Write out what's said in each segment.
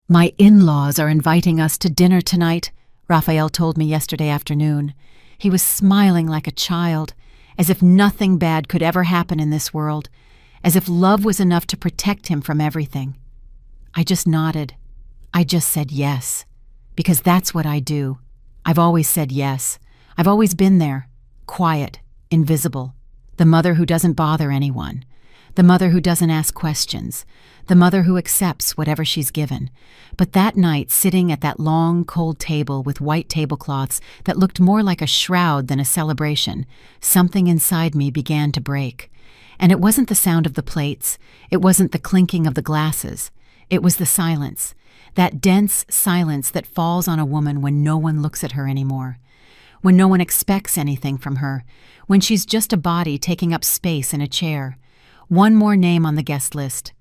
"My in-laws are inviting us to dinner tonight," Raphael told me yesterday afternoon. He was smiling like a child, as if nothing bad could ever happen in this world, as if love was enough to protect him from everything. I just nodded. I just said yes, because that's what I do. I've always said yes. I've always been there, quiet, invisible, the mother who doesn't bother anyone, the mother who doesn't ask questions, the mother who accepts whatever she's given. But that night, sitting at that long, cold table with white tablecloths that looked more like a shroud than a celebration, something inside me began to break. And it wasn't the sound of the plates, it wasn't the clinking of the glasses, it was the silence, that dense silence that falls on a woman when no one looks at her anymore, when no one expects anything from her, when she's just a body taking up space in a chair. One more name on the guest list.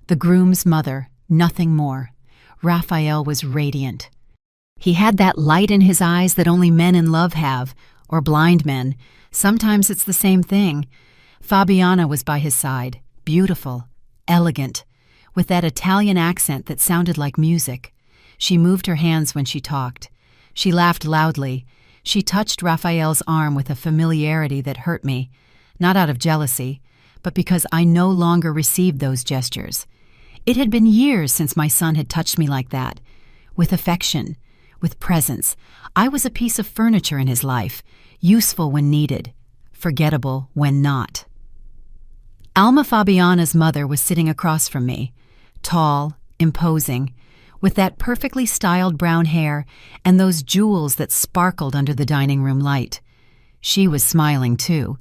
The groom's mother, nothing more. Raphael was radiant. He had that light in his eyes that only men in love have, or blind men. Sometimes it's the same thing. Fabiana was by his side, beautiful, elegant, with that Italian accent that sounded like music. She moved her hands when she talked. She laughed loudly. She touched Raphael's arm with a familiarity that hurt me, not out of jealousy, but because I no longer received those gestures. It had been years since my son had touched me like that, with affection, with presence. I was a piece of furniture in his life, useful when needed, forgettable when not. Alma Fabiana's mother was sitting across from me, tall, imposing, with that perfectly styled brown hair and those jewels that sparkled under the dining room light. She was smiling too,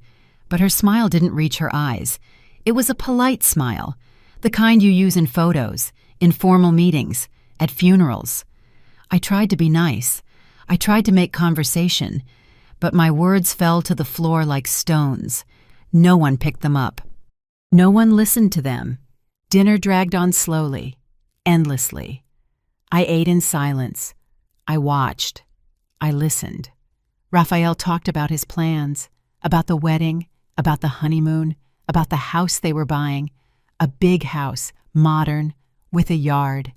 but her smile didn't reach her eyes. It was a polite smile, the kind you use in photos, in formal meetings, at funerals. I tried to be nice. I tried to make conversation, but my words fell to the floor like stones. No one picked them up. No one listened to them. Dinner dragged on slowly, endlessly. I ate in silence. I watched. I listened. Raphael talked about his plans, about the wedding, about the honeymoon, about the house they were buying, a big house, modern, with a yard.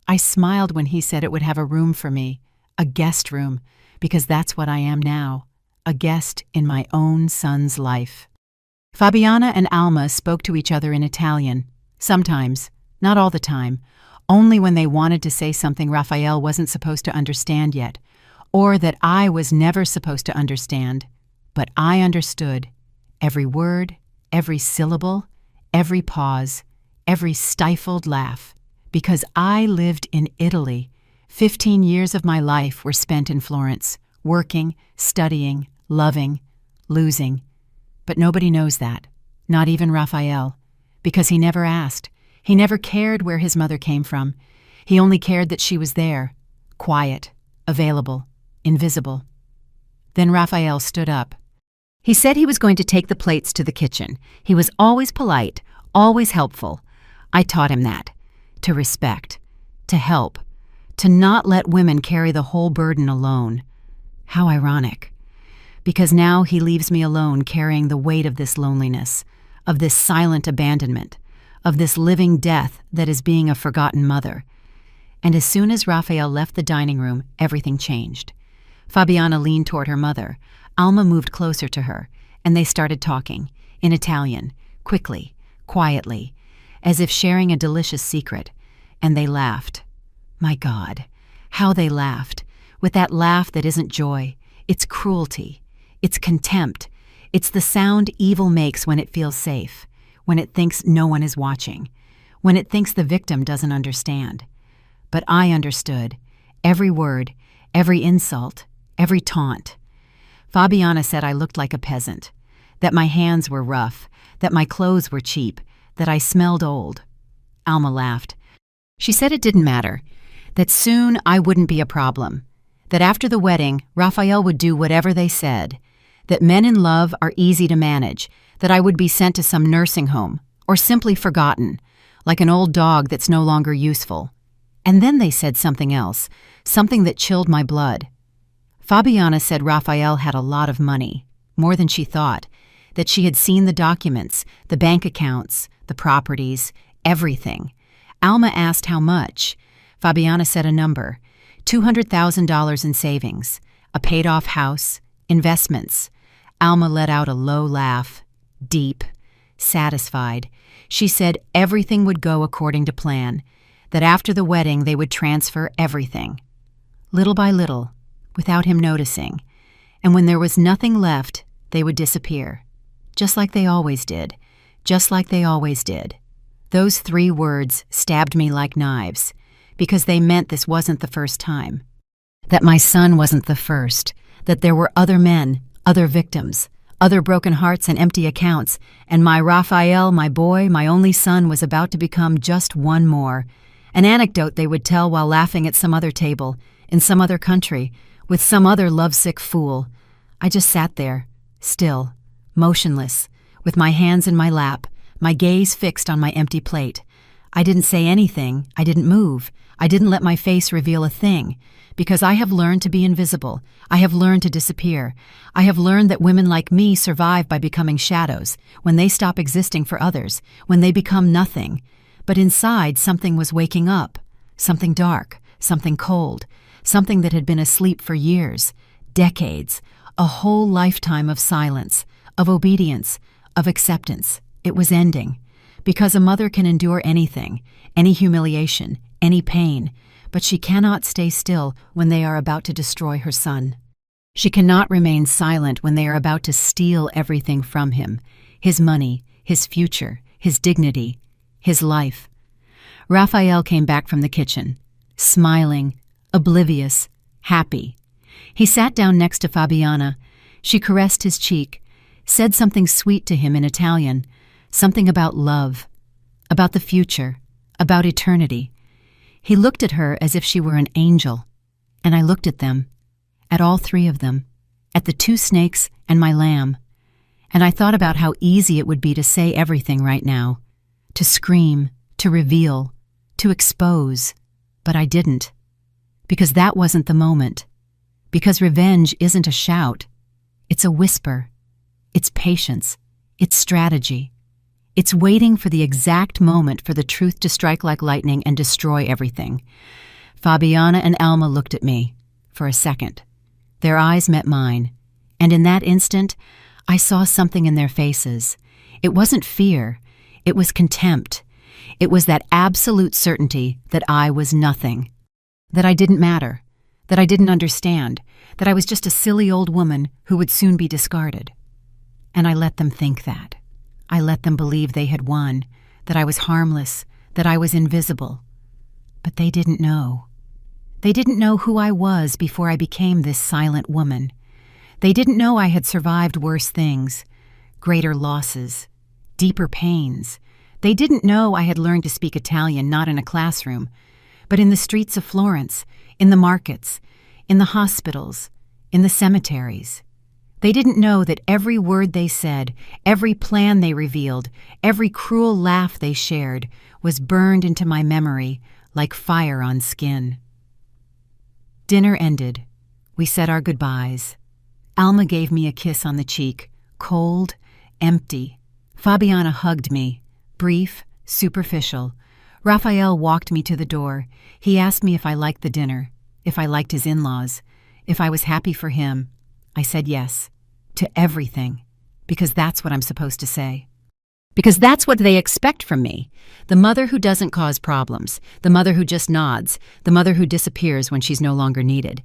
I smiled when he said it would have a room for me, a guest room, because that's what I am now, a guest in my own son's life. Fabiana and Alma spoke to each other in Italian, sometimes, not all the time, only when they wanted to say something Raphael wasn't supposed to understand yet, or that I was never supposed to understand, but I understood. Every word, every syllable, every pause, every stifled laugh, because I lived in Italy. 15 years of my life were spent in Florence, working, studying, loving, losing. But nobody knows that, not even Raphael, because he never asked. He never cared where his mother came from. He only cared that she was there, quiet, available, invisible. Then Raphael stood up. He said he was going to take the plates to the kitchen. He was always polite, always helpful. I taught him that. To respect, to help, to not let women carry the whole burden alone. How ironic. Because now he leaves me alone carrying the weight of this loneliness, of this silent abandonment, of this living death that is being a forgotten mother. And as soon as Raphael left the dining room, everything changed. Fabiana leaned toward her mother. Alma moved closer to her, and they started talking, in Italian, quickly, quietly, as if sharing a delicious secret. And they laughed. My God, how they laughed, with that laugh that isn't joy. It's cruelty. It's contempt. It's the sound evil makes when it feels safe, when it thinks no one is watching, when it thinks the victim doesn't understand. But I understood. Every word, every insult, every taunt. Fabiana said I looked like a peasant, that my hands were rough, that my clothes were cheap, that I smelled old. Alma laughed. She said it didn't matter, that soon I wouldn't be a problem, that after the wedding, Raphael would do whatever they said, that men in love are easy to manage, that I would be sent to some nursing home, or simply forgotten, like an old dog that's no longer useful. And then they said something else, something that chilled my blood. Fabiana said Raphael had a lot of money, more than she thought, that she had seen the documents, the bank accounts, the properties, everything. Alma asked how much. Fabiana said a number: $200,000 in savings, a paid-off house, investments. Alma let out a low laugh, deep, satisfied. She said everything would go according to plan, that after the wedding they would transfer everything. Little by little, without him noticing, and when there was nothing left, they would disappear. Just like they always did. Just like they always did. Those 3 words stabbed me like knives, because they meant this wasn't the first time. That my son wasn't the first. That there were other men, other victims, other broken hearts and empty accounts, and my Raphael, my boy, my only son, was about to become just one more. An anecdote they would tell while laughing at some other table, in some other country, with some other lovesick fool. I just sat there, still, motionless, with my hands in my lap, my gaze fixed on my empty plate. I didn't say anything, I didn't move, I didn't let my face reveal a thing, because I have learned to be invisible, I have learned to disappear. I have learned that women like me survive by becoming shadows, when they stop existing for others, when they become nothing. But inside something was waking up, something dark, something cold, something that had been asleep for years, decades, a whole lifetime of silence, of obedience, of acceptance. It was ending. Because a mother can endure anything, any humiliation, any pain, but she cannot stay still when they are about to destroy her son. She cannot remain silent when they are about to steal everything from him, his money, his future, his dignity, his life. Raphael came back from the kitchen, smiling, oblivious, happy. He sat down next to Fabiana. She caressed his cheek, said something sweet to him in Italian, something about love, about the future, about eternity. He looked at her as if she were an angel, and I looked at them, at all 3 of them, at the 2 snakes and my lamb, and I thought about how easy it would be to say everything right now, to scream, to reveal, to expose, but I didn't, because that wasn't the moment, because revenge isn't a shout, it's a whisper, it's patience, it's strategy. It's waiting for the exact moment for the truth to strike like lightning and destroy everything. Fabiana and Alma looked at me, for a second. Their eyes met mine, and in that instant, I saw something in their faces. It wasn't fear, it was contempt. It was that absolute certainty that I was nothing, that I didn't matter, that I didn't understand, that I was just a silly old woman who would soon be discarded. And I let them think that. I let them believe they had won, that I was harmless, that I was invisible. But they didn't know. They didn't know who I was before I became this silent woman. They didn't know I had survived worse things, greater losses, deeper pains. They didn't know I had learned to speak Italian not in a classroom, but in the streets of Florence, in the markets, in the hospitals, in the cemeteries. They didn't know that every word they said, every plan they revealed, every cruel laugh they shared was burned into my memory like fire on skin. Dinner ended. We said our goodbyes. Alma gave me a kiss on the cheek, cold, empty. Fabiana hugged me, brief, superficial. Raphael walked me to the door. He asked me if I liked the dinner, if I liked his in-laws, if I was happy for him. I said yes, to everything, because that's what I'm supposed to say. Because that's what they expect from me. The mother who doesn't cause problems, the mother who just nods, the mother who disappears when she's no longer needed.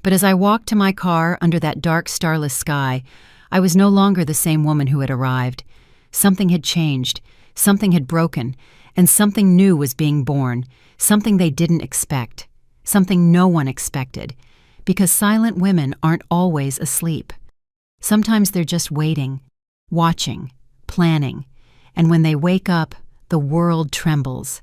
But as I walked to my car under that dark, starless sky, I was no longer the same woman who had arrived. Something had changed, something had broken, and something new was being born, something they didn't expect, something no one expected. Because silent women aren't always asleep. Sometimes they're just waiting, watching, planning, and when they wake up, the world trembles.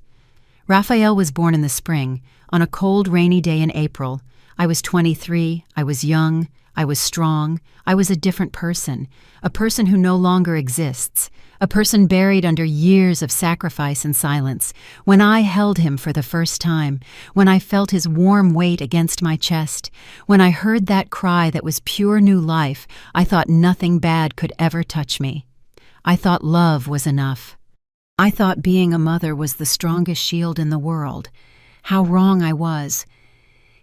Raphael was born in the spring, on a cold, rainy day in April. I was 23, I was young, I was strong, I was a different person, a person who no longer exists, a person buried under years of sacrifice and silence. When I held him for the first time, when I felt his warm weight against my chest, when I heard that cry that was pure new life, I thought nothing bad could ever touch me. I thought love was enough. I thought being a mother was the strongest shield in the world, How wrong I was.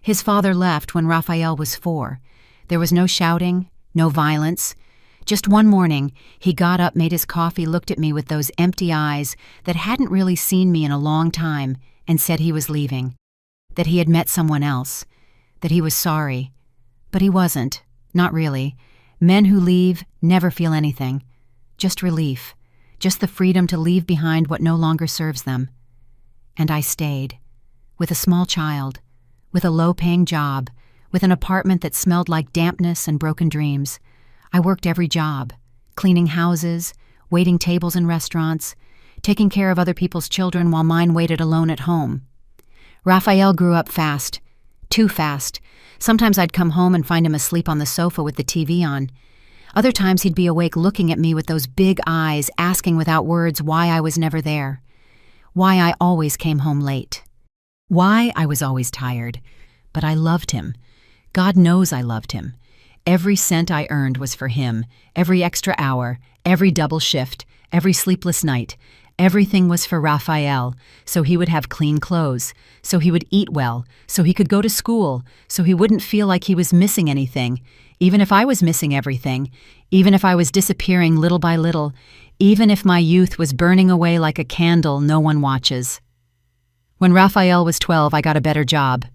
His father left when Raphael was 4. There was no shouting, no violence. Just one morning, he got up, made his coffee, looked at me with those empty eyes that hadn't really seen me in a long time, and said he was leaving, that he had met someone else, that he was sorry. But he wasn't, not really. Men who leave never feel anything, just relief, just the freedom to leave behind what no longer serves them. And I stayed, with a small child, with a low-paying job, with an apartment that smelled like dampness and broken dreams. I worked every job, cleaning houses, waiting tables in restaurants, taking care of other people's children while mine waited alone at home. Raphael grew up fast, too fast. Sometimes I'd come home and find him asleep on the sofa with the TV on. Other times he'd be awake looking at me with those big eyes, asking without words why I was never there, why I always came home late, why I was always tired. But I loved him. God knows I loved him. Every cent I earned was for him, every extra hour, every double shift, every sleepless night. Everything was for Raphael, so he would have clean clothes, so he would eat well, so he could go to school, so he wouldn't feel like he was missing anything, even if I was missing everything, even if I was disappearing little by little, even if my youth was burning away like a candle no one watches. When Raphael was 12, I got a better job,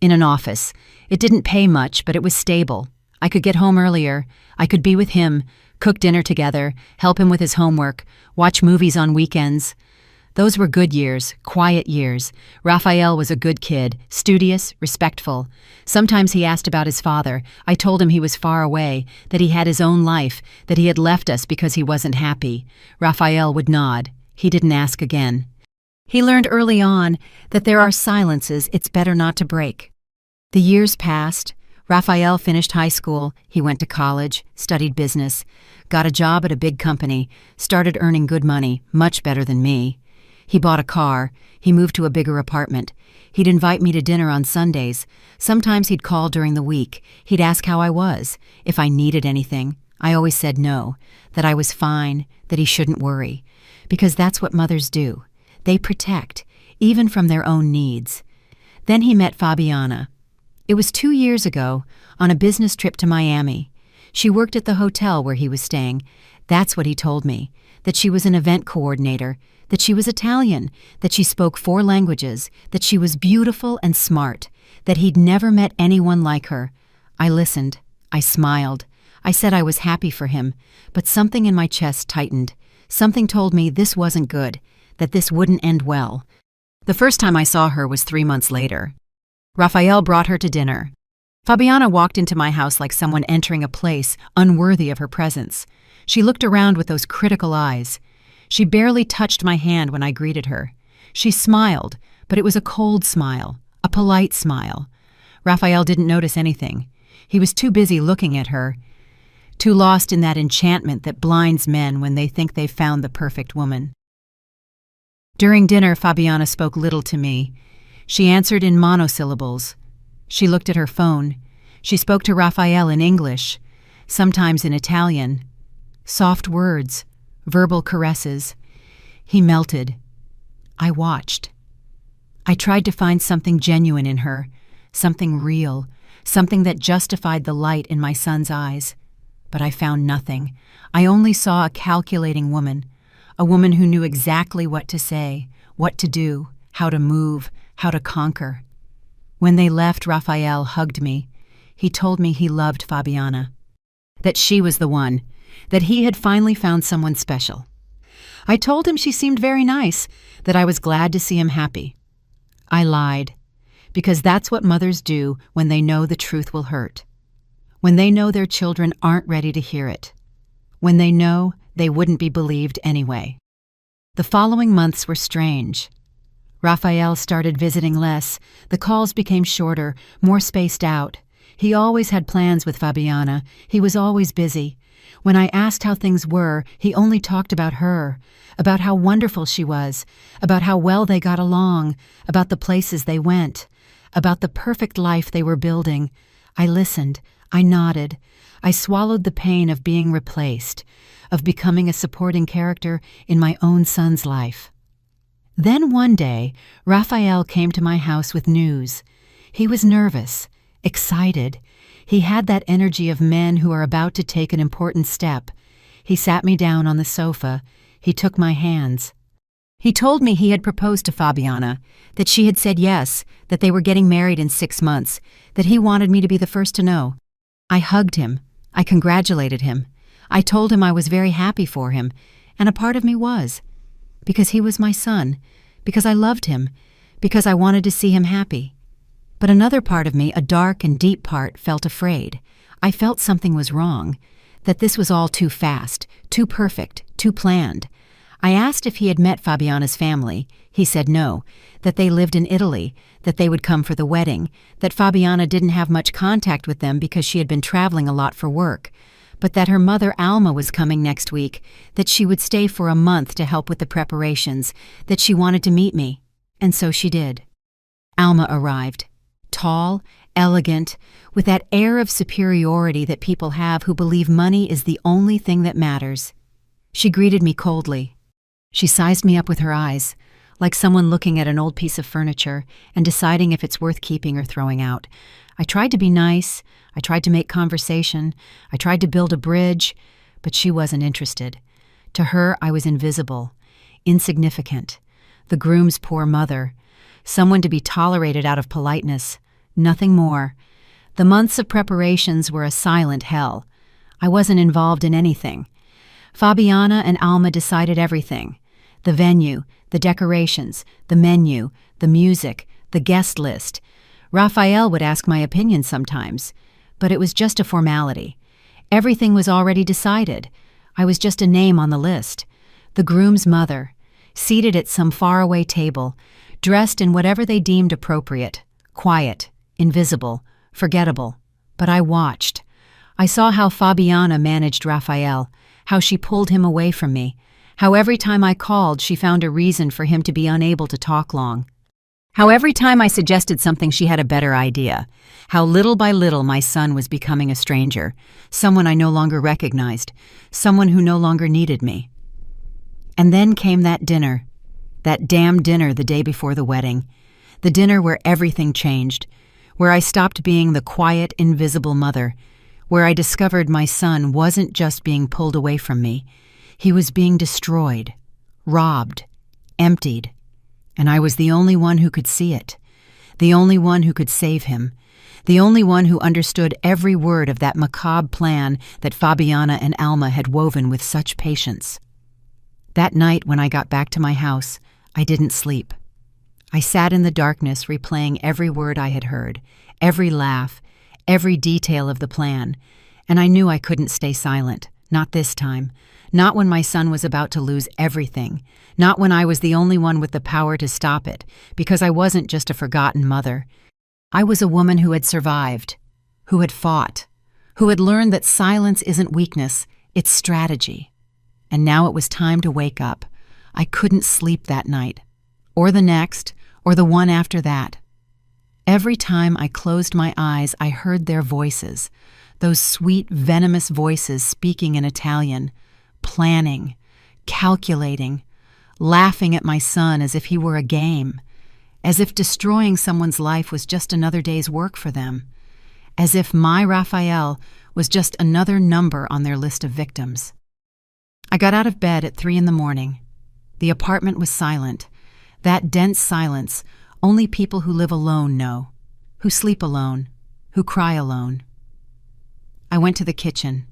in an office. It didn't pay much, but it was stable. I could get home earlier. I could be with him, cook dinner together, help him with his homework, watch movies on weekends. Those were good years, quiet years. Raphael was a good kid, studious, respectful. Sometimes he asked about his father. I told him he was far away, that he had his own life, that he had left us because he wasn't happy. Raphael would nod. He didn't ask again. He learned early on that there are silences it's better not to break. The years passed. Raphael finished high school, he went to college, studied business, got a job at a big company, started earning good money, much better than me. He bought a car, he moved to a bigger apartment. He'd invite me to dinner on Sundays. Sometimes he'd call during the week. He'd ask how I was, if I needed anything. I always said no, that I was fine, that he shouldn't worry. Because that's what mothers do. They protect, even from their own needs. Then he met Fabiana. It was 2 years ago, on a business trip to Miami. She worked at the hotel where he was staying. That's what he told me, that she was an event coordinator, that she was Italian, that she spoke 4 languages, that she was beautiful and smart, that he'd never met anyone like her. I listened. I smiled. I said I was happy for him, but something in my chest tightened. Something told me this wasn't good, that this wouldn't end well. The first time I saw her was 3 months later. Raphael brought her to dinner. Fabiana walked into my house like someone entering a place unworthy of her presence. She looked around with those critical eyes. She barely touched my hand when I greeted her. She smiled, but it was a cold smile, a polite smile. Raphael didn't notice anything. He was too busy looking at her, too lost in that enchantment that blinds men when they think they've found the perfect woman. During dinner, Fabiana spoke little to me. She answered in monosyllables. She looked at her phone. She spoke to Raphael in English, sometimes in Italian. Soft words, verbal caresses. He melted. I watched. I tried to find something genuine in her, something real, something that justified the light in my son's eyes. But I found nothing. I only saw a calculating woman, a woman who knew exactly what to say, what to do, how to move, how to conquer. When they left, Raphael hugged me. He told me he loved Fabiana, that she was the one, that he had finally found someone special. I told him she seemed very nice, that I was glad to see him happy. I lied, because that's what mothers do when they know the truth will hurt, when they know their children aren't ready to hear it, when they know they wouldn't be believed anyway. The following months were strange. Raphael started visiting less. The calls became shorter, more spaced out. He always had plans with Fabiana. He was always busy. When I asked how things were, he only talked about her, about how wonderful she was, about how well they got along, about the places they went, about the perfect life they were building. I listened. I nodded. I swallowed the pain of being replaced, of becoming a supporting character in my own son's life. Then one day, Raphael came to my house with news. He was nervous, excited. He had that energy of men who are about to take an important step. He sat me down on the sofa. He took my hands. He told me he had proposed to Fabiana, that she had said yes, that they were getting married in 6 months, that he wanted me to be the first to know. I hugged him. I congratulated him. I told him I was very happy for him, and a part of me was. Because he was my son, because I loved him, because I wanted to see him happy. But another part of me, a dark and deep part, felt afraid. I felt something was wrong, that this was all too fast, too perfect, too planned. I asked if he had met Fabiana's family. He said no, that they lived in Italy, that they would come for the wedding, that Fabiana didn't have much contact with them because she had been traveling a lot for work, but that her mother Alma was coming next week, that she would stay for a month to help with the preparations, that she wanted to meet me. And so she did. Alma arrived, tall, elegant, with that air of superiority that people have who believe money is the only thing that matters. She greeted me coldly. She sized me up with her eyes, like someone looking at an old piece of furniture and deciding if it's worth keeping or throwing out. I tried to be nice. I tried to make conversation. I tried to build a bridge, but she wasn't interested. To her, I was invisible, insignificant, the groom's poor mother, someone to be tolerated out of politeness, nothing more. The months of preparations were a silent hell. I wasn't involved in anything. Fabiana and Alma decided everything. The venue, the decorations, the menu, the music, the guest list. Raphael would ask my opinion sometimes, but it was just a formality. Everything was already decided. I was just a name on the list. The groom's mother, seated at some faraway table, dressed in whatever they deemed appropriate, quiet, invisible, forgettable. But I watched. I saw how Fabiana managed Raphael, how she pulled him away from me, how every time I called she found a reason for him to be unable to talk long. How every time I suggested something she had a better idea. How little by little my son was becoming a stranger, someone I no longer recognized, someone who no longer needed me. And then came that dinner, that damn dinner the day before the wedding, the dinner where everything changed, where I stopped being the quiet, invisible mother, where I discovered my son wasn't just being pulled away from me, he was being destroyed, robbed, emptied. And I was the only one who could see it, the only one who could save him, the only one who understood every word of that macabre plan that Fabiana and Alma had woven with such patience. That night when I got back to my house, I didn't sleep. I sat in the darkness replaying every word I had heard, every laugh, every detail of the plan, and I knew I couldn't stay silent, not this time. Not when my son was about to lose everything, not when I was the only one with the power to stop it, because I wasn't just a forgotten mother. I was a woman who had survived, who had fought, who had learned that silence isn't weakness, it's strategy. And now it was time to wake up. I couldn't sleep that night, or the next, or the one after that. Every time I closed my eyes, I heard their voices, those sweet, venomous voices speaking in Italian, planning, calculating, laughing at my son as if he were a game, as if destroying someone's life was just another day's work for them, as if my Raphael was just another number on their list of victims. I got out of bed at 3 a.m. The apartment was silent, that dense silence only people who live alone know, who sleep alone, who cry alone. I went to the kitchen.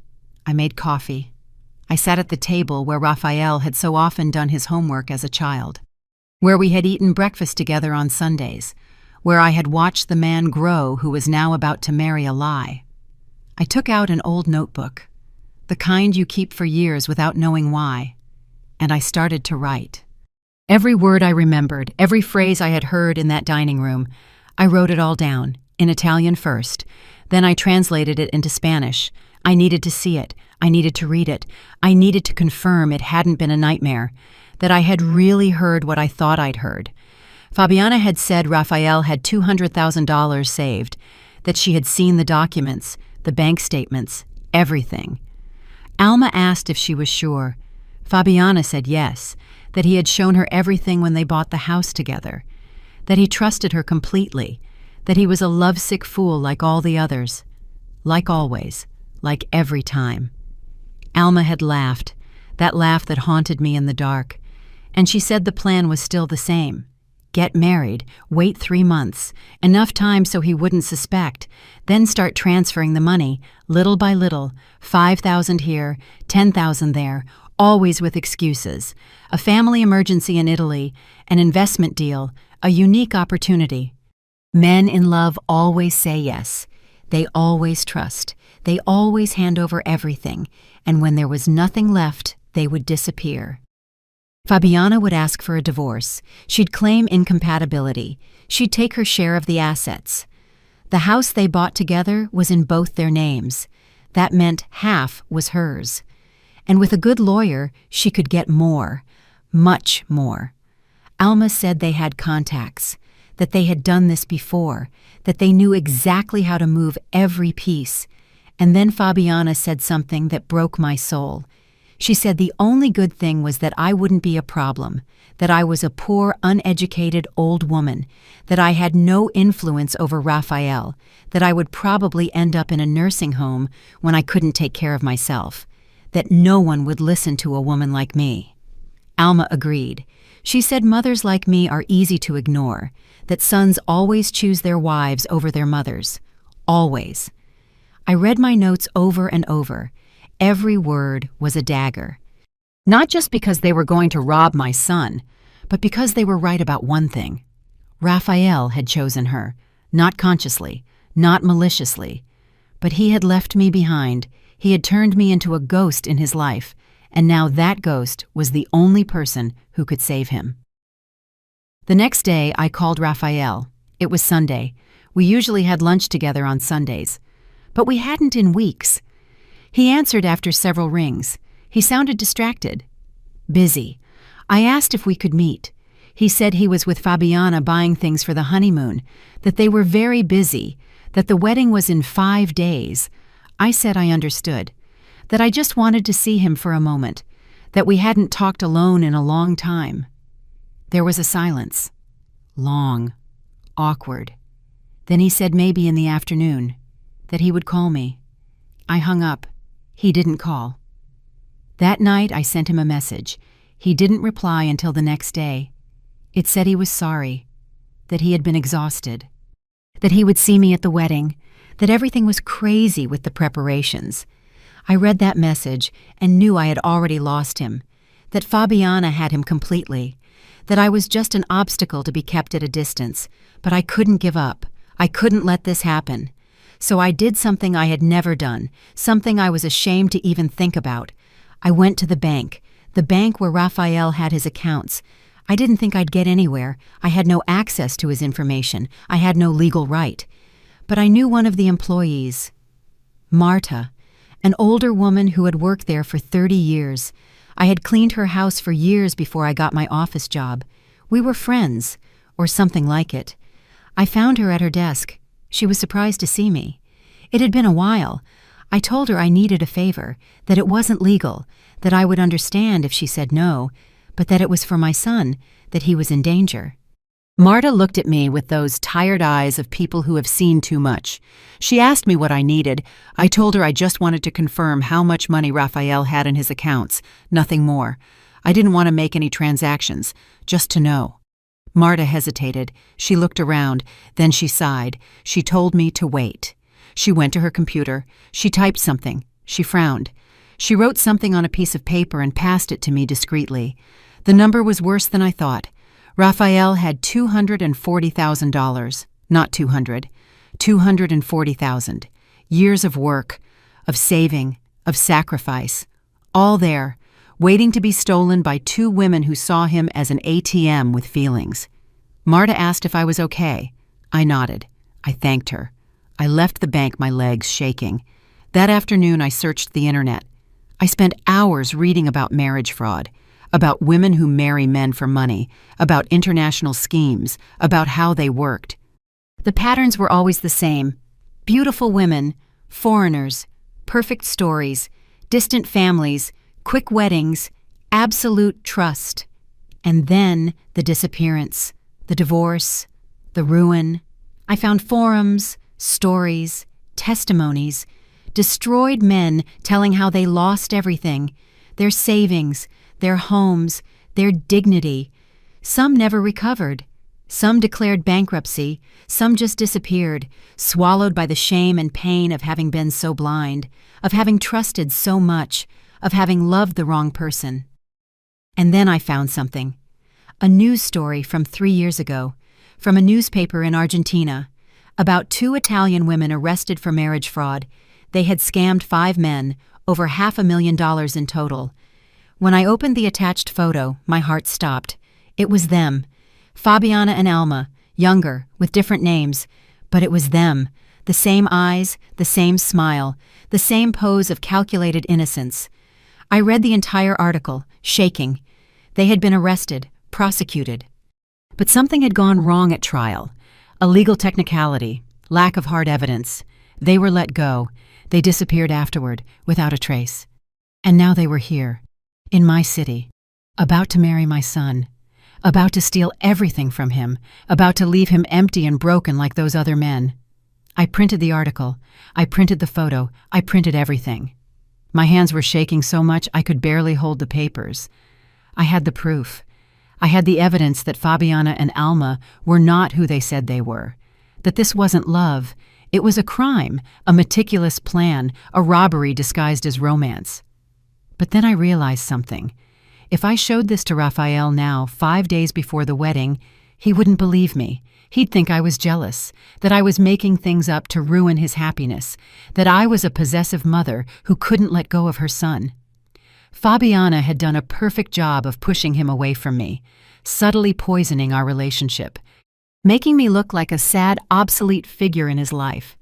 I made coffee. I sat at the table where Raphael had so often done his homework as a child, where we had eaten breakfast together on Sundays, where I had watched the man grow who was now about to marry a lie. I took out an old notebook, the kind you keep for years without knowing why, and I started to write. Every word I remembered, every phrase I had heard in that dining room, I wrote it all down, in Italian first. Then I translated it into Spanish. I needed to see it. I needed to read it. I needed to confirm it hadn't been a nightmare, that I had really heard what I thought I'd heard. Fabiana had said Raphael had $200,000 saved, that she had seen the documents, the bank statements, everything. Alma asked if she was sure. Fabiana said yes, that he had shown her everything when they bought the house together, that he trusted her completely, that he was a lovesick fool like all the others, like always, like every time. Alma had laughed, that laugh that haunted me in the dark, and she said the plan was still the same. Get married, wait 3 months, enough time so he wouldn't suspect, then start transferring the money, little by little, 5,000 here, 10,000 there, always with excuses. A family emergency in Italy, an investment deal, a unique opportunity. Men in love always say yes. They always trust. They always hand over everything, and when there was nothing left, they would disappear. Fabiana would ask for a divorce. She'd claim incompatibility. She'd take her share of the assets. The house they bought together was in both their names. That meant half was hers. And with a good lawyer, she could get more, much more. Alma said they had contacts, that they had done this before, that they knew exactly how to move every piece. And then Fabiana said something that broke my soul. She said the only good thing was that I wouldn't be a problem, that I was a poor, uneducated old woman, that I had no influence over Raphael, that I would probably end up in a nursing home when I couldn't take care of myself, that no one would listen to a woman like me. Alma agreed. She said mothers like me are easy to ignore, that sons always choose their wives over their mothers. Always. I read my notes over and over. Every word was a dagger. Not just because they were going to rob my son, but because they were right about one thing. Raphael had chosen her, not consciously, not maliciously. But he had left me behind. He had turned me into a ghost in his life, and now that ghost was the only person who could save him. The next day, I called Raphael. It was Sunday. We usually had lunch together on Sundays, but we hadn't in weeks. He answered after several rings. He sounded distracted. Busy. I asked if we could meet. He said he was with Fabiana buying things for the honeymoon, that they were very busy, that the wedding was in 5 days. I said I understood, that I just wanted to see him for a moment, that we hadn't talked alone in a long time. There was a silence. Long. Awkward. Then he said maybe in the afternoon, that he would call me. I hung up. He didn't call. That night I sent him a message. He didn't reply until the next day. It said he was sorry, that he had been exhausted, that he would see me at the wedding, that everything was crazy with the preparations. I read that message and knew I had already lost him, that Fabiana had him completely, that I was just an obstacle to be kept at a distance, but I couldn't give up. I couldn't let this happen. So I did something I had never done, something I was ashamed to even think about. I went to the bank where Raphael had his accounts. I didn't think I'd get anywhere. I had no access to his information. I had no legal right. But I knew one of the employees, Marta, an older woman who had worked there for 30 years. I had cleaned her house for years before I got my office job. We were friends, or something like it. I found her at her desk. She was surprised to see me. It had been a while. I told her I needed a favor, that it wasn't legal, that I would understand if she said no, but that it was for my son, that he was in danger. Marta looked at me with those tired eyes of people who have seen too much. She asked me what I needed. I told her I just wanted to confirm how much money Raphael had in his accounts, nothing more. I didn't want to make any transactions, just to know. Marta hesitated. She looked around. Then she sighed. She told me to wait. She went to her computer. She typed something. She frowned. She wrote something on a piece of paper and passed it to me discreetly. The number was worse than I thought. Raphael had $240,000. Not 200. 240,000. Years of work, of saving, of sacrifice. All there, waiting to be stolen by 2 women who saw him as an ATM with feelings. Marta asked if I was okay. I nodded. I thanked her. I left the bank, my legs shaking. That afternoon, I searched the internet. I spent hours reading about marriage fraud, about women who marry men for money, about international schemes, about how they worked. The patterns were always the same. Beautiful women, foreigners, perfect stories, distant families, quick weddings, absolute trust. And then the disappearance, the divorce, the ruin. I found forums, stories, testimonies, destroyed men telling how they lost everything, their savings, their homes, their dignity. Some never recovered. Some declared bankruptcy, some just disappeared, swallowed by the shame and pain of having been so blind, of having trusted so much, of having loved the wrong person. And then I found something. A news story from 3 years ago, from a newspaper in Argentina, about 2 Italian women arrested for marriage fraud. They had scammed 5 men, over $500,000 in total. When I opened the attached photo, my heart stopped. It was them. Fabiana and Alma, younger, with different names, but it was them. The same eyes, the same smile, the same pose of calculated innocence. I read the entire article, shaking. They had been arrested, prosecuted. But something had gone wrong at trial. A legal technicality, lack of hard evidence. They were let go. They disappeared afterward, without a trace. And now they were here, in my city, about to marry my son. About to steal everything from him, about to leave him empty and broken like those other men. I printed the article, I printed the photo, I printed everything. My hands were shaking so much I could barely hold the papers. I had the proof. I had the evidence that Fabiana and Alma were not who they said they were, that this wasn't love. It was a crime, a meticulous plan, a robbery disguised as romance. But then I realized something. If I showed this to Raphael now, 5 days before the wedding, he wouldn't believe me. He'd think I was jealous, that I was making things up to ruin his happiness, that I was a possessive mother who couldn't let go of her son. Fabiana had done a perfect job of pushing him away from me, subtly poisoning our relationship, making me look like a sad, obsolete figure in his life.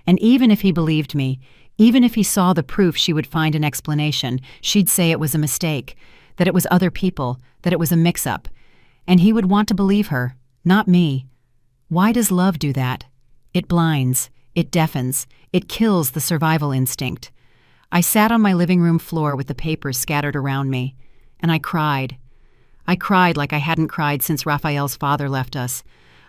And even if he believed me, even if he saw the proof, she would find an explanation. She'd say it was a mistake, that it was other people, that it was a mix-up. And he would want to believe her, not me. Why does love do that? It blinds, it deafens, it kills the survival instinct. I sat on my living room floor with the papers scattered around me, and I cried. I cried like I hadn't cried since Raphael's father left us.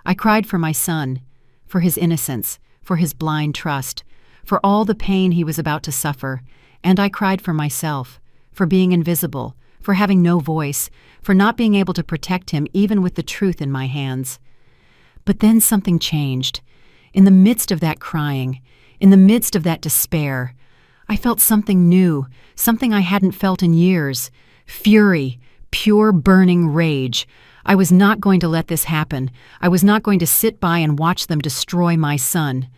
I cried for my son, for his innocence, for his blind trust, for all the pain he was about to suffer, and I cried for myself, for being invisible, for having no voice, for not being able to protect him even with the truth in my hands. But then something changed. In the midst of that crying, in the midst of that despair, I felt something new, something I hadn't felt in years. Fury, pure burning rage. I was not going to let this happen. I was not going to sit by and watch them destroy my son.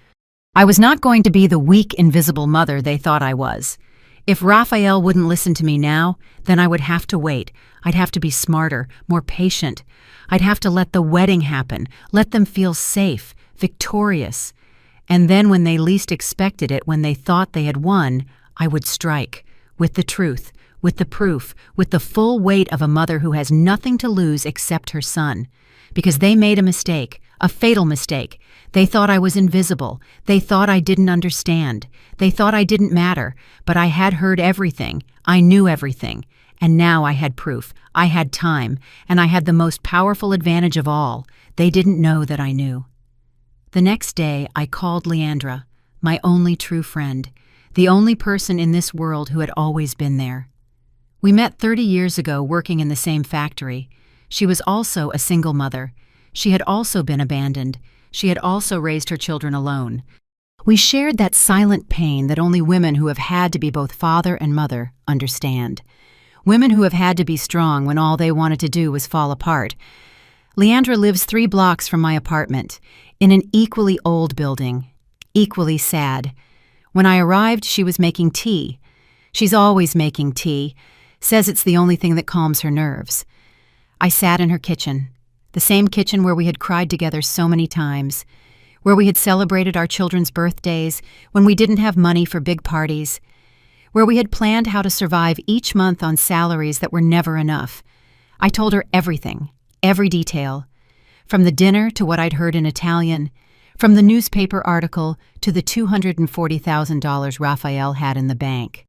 I was not going to be the weak, invisible mother they thought I was. If Raphael wouldn't listen to me now, then I would have to wait. I'd have to be smarter, more patient. I'd have to let the wedding happen, let them feel safe, victorious. And then when they least expected it, when they thought they had won, I would strike, with the truth, with the proof, with the full weight of a mother who has nothing to lose except her son. Because they made a mistake, a fatal mistake. They thought I was invisible. They thought I didn't understand. They thought I didn't matter. But I had heard everything. I knew everything. And now I had proof. I had time. And I had the most powerful advantage of all. They didn't know that I knew. The next day, I called Leandra, my only true friend, the only person in this world who had always been there. We met 30 years ago working in the same factory. She was also a single mother. She had also been abandoned. She had also raised her children alone. We shared that silent pain that only women who have had to be both father and mother understand. Women who have had to be strong when all they wanted to do was fall apart. Leandra lives 3 blocks from my apartment, in an equally old building, equally sad. When I arrived, she was making tea. She's always making tea, says it's the only thing that calms her nerves. I sat in her kitchen, the same kitchen where we had cried together so many times, where we had celebrated our children's birthdays, when we didn't have money for big parties, where we had planned how to survive each month on salaries that were never enough. I told her everything, every detail, from the dinner to what I'd heard in Italian, from the newspaper article to the $240,000 Raphael had in the bank.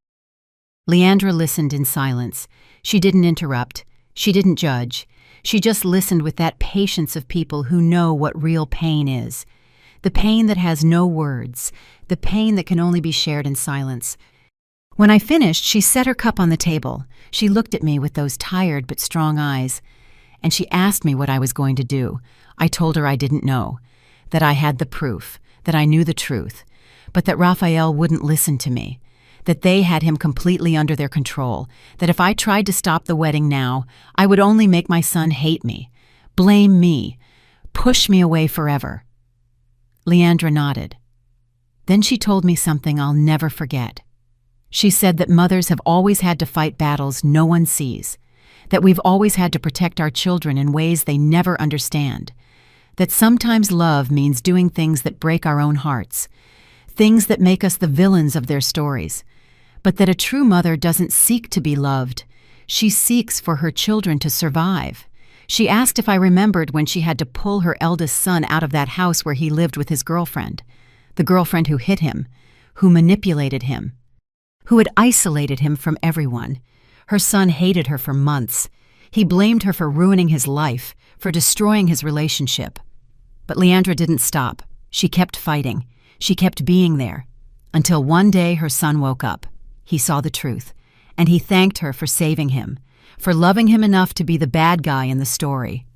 Leandra listened in silence. She didn't interrupt. She didn't judge. She just listened with that patience of people who know what real pain is. The pain that has no words, the pain that can only be shared in silence. When I finished, she set her cup on the table. She looked at me with those tired but strong eyes, and she asked me what I was going to do. I told her I didn't know, that I had the proof, that I knew the truth, but that Raphael wouldn't listen to me, that they had him completely under their control, that if I tried to stop the wedding now, I would only make my son hate me, blame me, push me away forever. Leandra nodded. Then she told me something I'll never forget. She said that mothers have always had to fight battles no one sees, that we've always had to protect our children in ways they never understand, that sometimes love means doing things that break our own hearts, things that make us the villains of their stories, but that a true mother doesn't seek to be loved. She seeks for her children to survive. She asked if I remembered when she had to pull her eldest son out of that house where he lived with his girlfriend, the girlfriend who hit him, who manipulated him, who had isolated him from everyone. Her son hated her for months. He blamed her for ruining his life, for destroying his relationship. But Leandra didn't stop. She kept fighting. She kept being there. Until one day her son woke up. He saw the truth, and he thanked her for saving him, for loving him enough to be the bad guy in the story.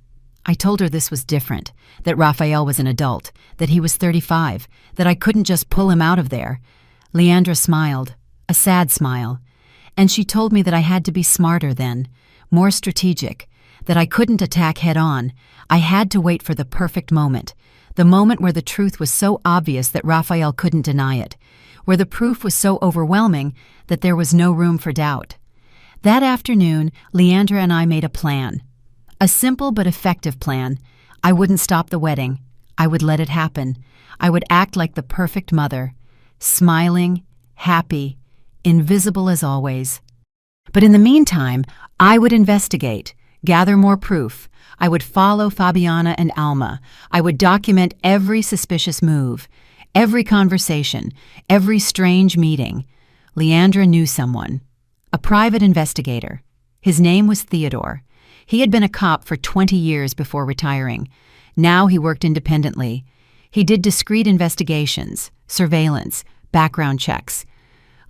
I told her this was different, that Raphael was an adult, that he was 35, that I couldn't just pull him out of there. Leandra smiled, a sad smile, and she told me that I had to be smarter then, more strategic, that I couldn't attack head-on. I had to wait for the perfect moment, the moment where the truth was so obvious that Raphael couldn't deny it, where the proof was so overwhelming that there was no room for doubt. That afternoon, Leandra and I made a plan. A simple but effective plan. I wouldn't stop the wedding. I would let it happen. I would act like the perfect mother, smiling, happy, invisible as always. But in the meantime, I would investigate, gather more proof. I would follow Fabiana and Alma. I would document every suspicious move, every conversation, every strange meeting. Leandra knew someone, a private investigator. His name was Theodore. He had been a cop for 20 years before retiring. Now he worked independently. He did discreet investigations, surveillance, background checks.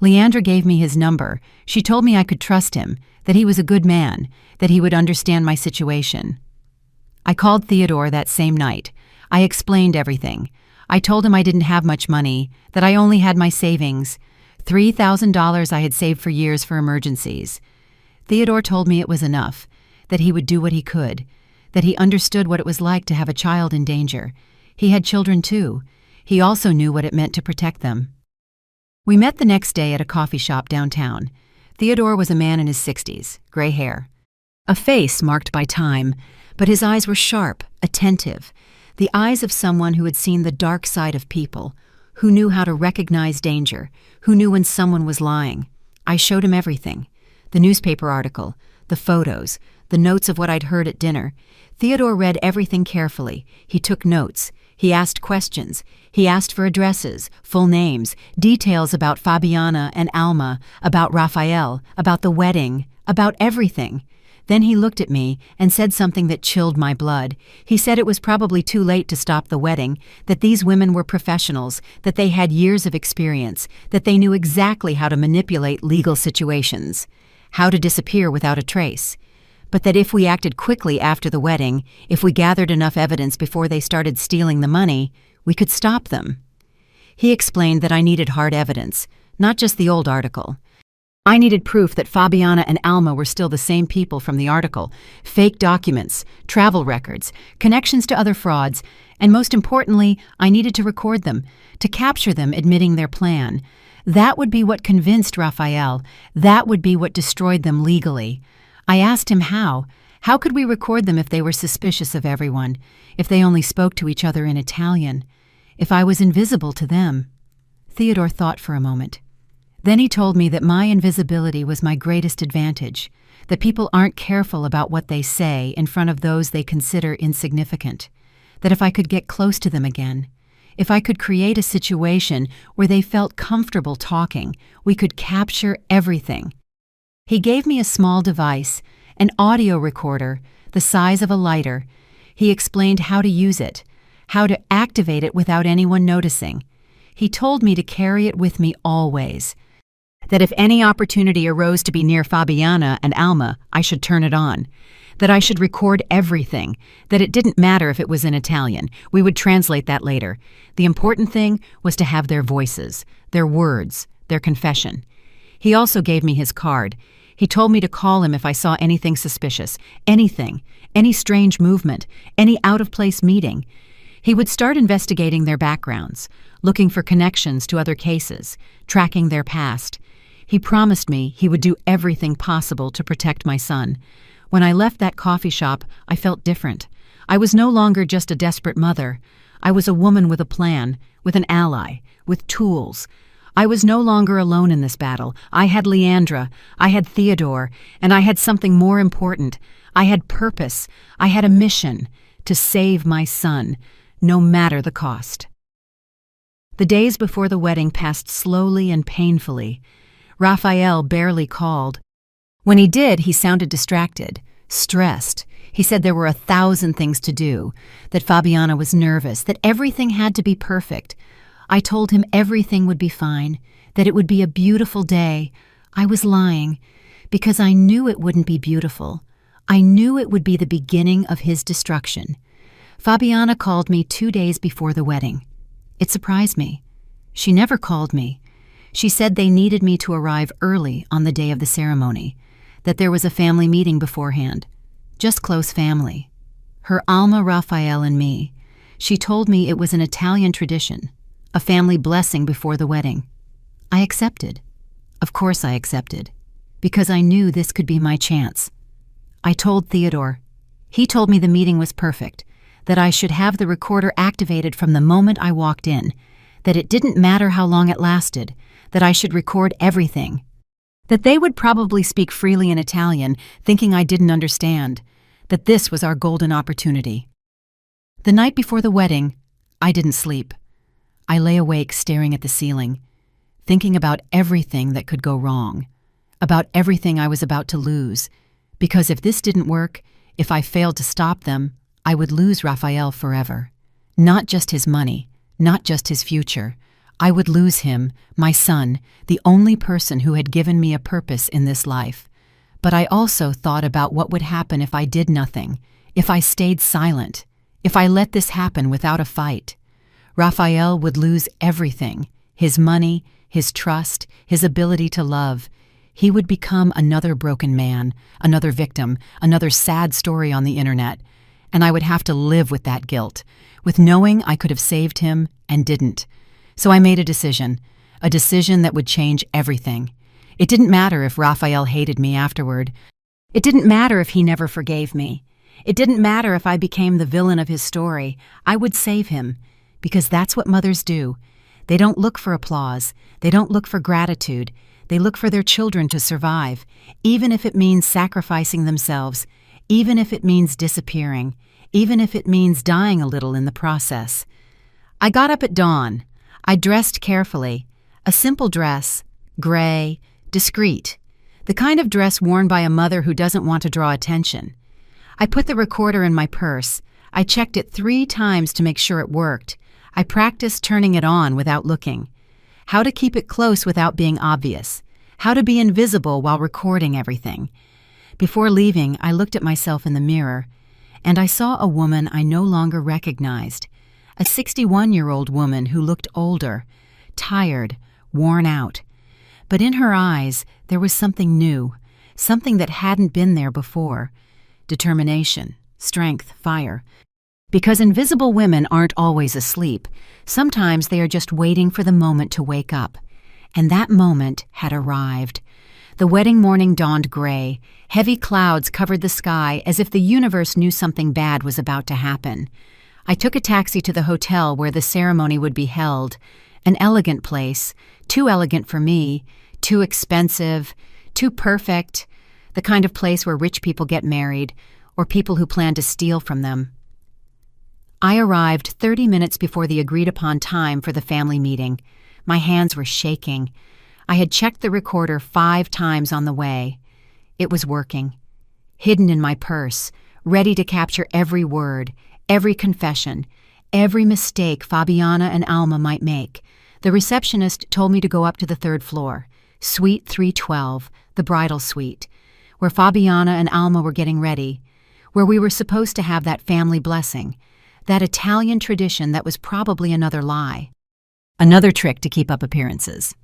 Leandra gave me his number. She told me I could trust him, that he was a good man, that he would understand my situation. I called Theodore that same night. I explained everything. I told him I didn't have much money, that I only had my savings, $3,000 I had saved for years for emergencies. Theodore told me it was enough, that he would do what he could, that he understood what it was like to have a child in danger. He had children too. He also knew what it meant to protect them. We met the next day at a coffee shop downtown. Theodore was a man in his 60s, gray hair, a face marked by time, but his eyes were sharp, attentive, the eyes of someone who had seen the dark side of people, who knew how to recognize danger, who knew when someone was lying. I showed him everything, the newspaper article, the photos, the notes of what I'd heard at dinner. Theodore read everything carefully. He took notes. He asked questions. He asked for addresses, full names, details about Fabiana and Alma, about Raphael, about the wedding, about everything. Then he looked at me and said something that chilled my blood. He said it was probably too late to stop the wedding, that these women were professionals, that they had years of experience, that they knew exactly how to manipulate legal situations, how to disappear without a trace. But that if we acted quickly after the wedding, if we gathered enough evidence before they started stealing the money, we could stop them. He explained that I needed hard evidence, not just the old article. I needed proof that Fabiana and Alma were still the same people from the article, fake documents, travel records, connections to other frauds, and most importantly, I needed to record them, to capture them admitting their plan. That would be what convinced Raphael. That would be what destroyed them legally. I asked him how. How could we record them if they were suspicious of everyone, if they only spoke to each other in Italian, if I was invisible to them? Theodore thought for a moment. Then he told me that my invisibility was my greatest advantage, that people aren't careful about what they say in front of those they consider insignificant, that if I could get close to them again, if I could create a situation where they felt comfortable talking, we could capture everything. He gave me a small device, an audio recorder, the size of a lighter. He explained how to use it, how to activate it without anyone noticing. He told me to carry it with me always, that if any opportunity arose to be near Fabiana and Alma, I should turn it on, that I should record everything, that it didn't matter if it was in Italian. We would translate that later. The important thing was to have their voices, their words, their confession. He also gave me his card. He told me to call him if I saw anything suspicious, anything, any strange movement, any out-of-place meeting. He would start investigating their backgrounds, looking for connections to other cases, tracking their past. He promised me he would do everything possible to protect my son. When I left that coffee shop, I felt different. I was no longer just a desperate mother. I was a woman with a plan, with an ally, with tools. I was no longer alone in this battle. I had Leandra, I had Theodore, and I had something more important. I had purpose. I had a mission to save my son, no matter the cost. The days before the wedding passed slowly and painfully. Raphael barely called. When he did, he sounded distracted, stressed. He said there were 1,000 things to do, that Fabiana was nervous, that everything had to be perfect. I told him everything would be fine, that it would be a beautiful day. I was lying, because I knew it wouldn't be beautiful. I knew it would be the beginning of his destruction. Fabiana called me 2 days before the wedding. It surprised me. She never called me. She said they needed me to arrive early on the day of the ceremony, that there was a family meeting beforehand, just close family. Her Alma, Raphael, and me. She told me it was an Italian tradition, a family blessing before the wedding. I accepted. Of course I accepted, because I knew this could be my chance. I told Theodore. He told me the meeting was perfect, that I should have the recorder activated from the moment I walked in, that it didn't matter how long it lasted, that I should record everything, that they would probably speak freely in Italian, thinking I didn't understand, that this was our golden opportunity. The night before the wedding, I didn't sleep. I lay awake staring at the ceiling, thinking about everything that could go wrong, about everything I was about to lose, because if this didn't work, if I failed to stop them, I would lose Raphael forever. Not just his money, not just his future. I would lose him, my son, the only person who had given me a purpose in this life. But I also thought about what would happen if I did nothing, if I stayed silent, if I let this happen without a fight. Raphael would lose everything, his money, his trust, his ability to love. He would become another broken man, another victim, another sad story on the internet. And I would have to live with that guilt, with knowing I could have saved him and didn't. So I made a decision that would change everything. It didn't matter if Raphael hated me afterward. It didn't matter if he never forgave me. It didn't matter if I became the villain of his story. I would save him, because that's what mothers do. They don't look for applause. They don't look for gratitude. They look for their children to survive, even if it means sacrificing themselves, even if it means disappearing, even if it means dying a little in the process. I got up at dawn. I dressed carefully. A simple dress, gray, discreet, the kind of dress worn by a mother who doesn't want to draw attention. I put the recorder in my purse. I checked it 3 times to make sure it worked. I practiced turning it on without looking. How to keep it close without being obvious. How to be invisible while recording everything. Before leaving, I looked at myself in the mirror, and I saw a woman I no longer recognized. A 61-year-old woman who looked older, tired, worn out. But in her eyes, there was something new, something that hadn't been there before. Determination, strength, fire. Because invisible women aren't always asleep. Sometimes they are just waiting for the moment to wake up. And that moment had arrived. The wedding morning dawned gray. Heavy clouds covered the sky as if the universe knew something bad was about to happen. I took a taxi to the hotel where the ceremony would be held. An elegant place, too elegant for me, too expensive, too perfect, the kind of place where rich people get married, or people who plan to steal from them. I arrived 30 minutes before the agreed-upon time for the family meeting. My hands were shaking. I had checked the recorder 5 times on the way. It was working. Hidden in my purse, ready to capture every word, every confession, every mistake Fabiana and Alma might make. The receptionist told me to go up to the third floor, Suite 312, the bridal suite, where Fabiana and Alma were getting ready, where we were supposed to have that family blessing, that Italian tradition that was probably another lie. Another trick to keep up appearances.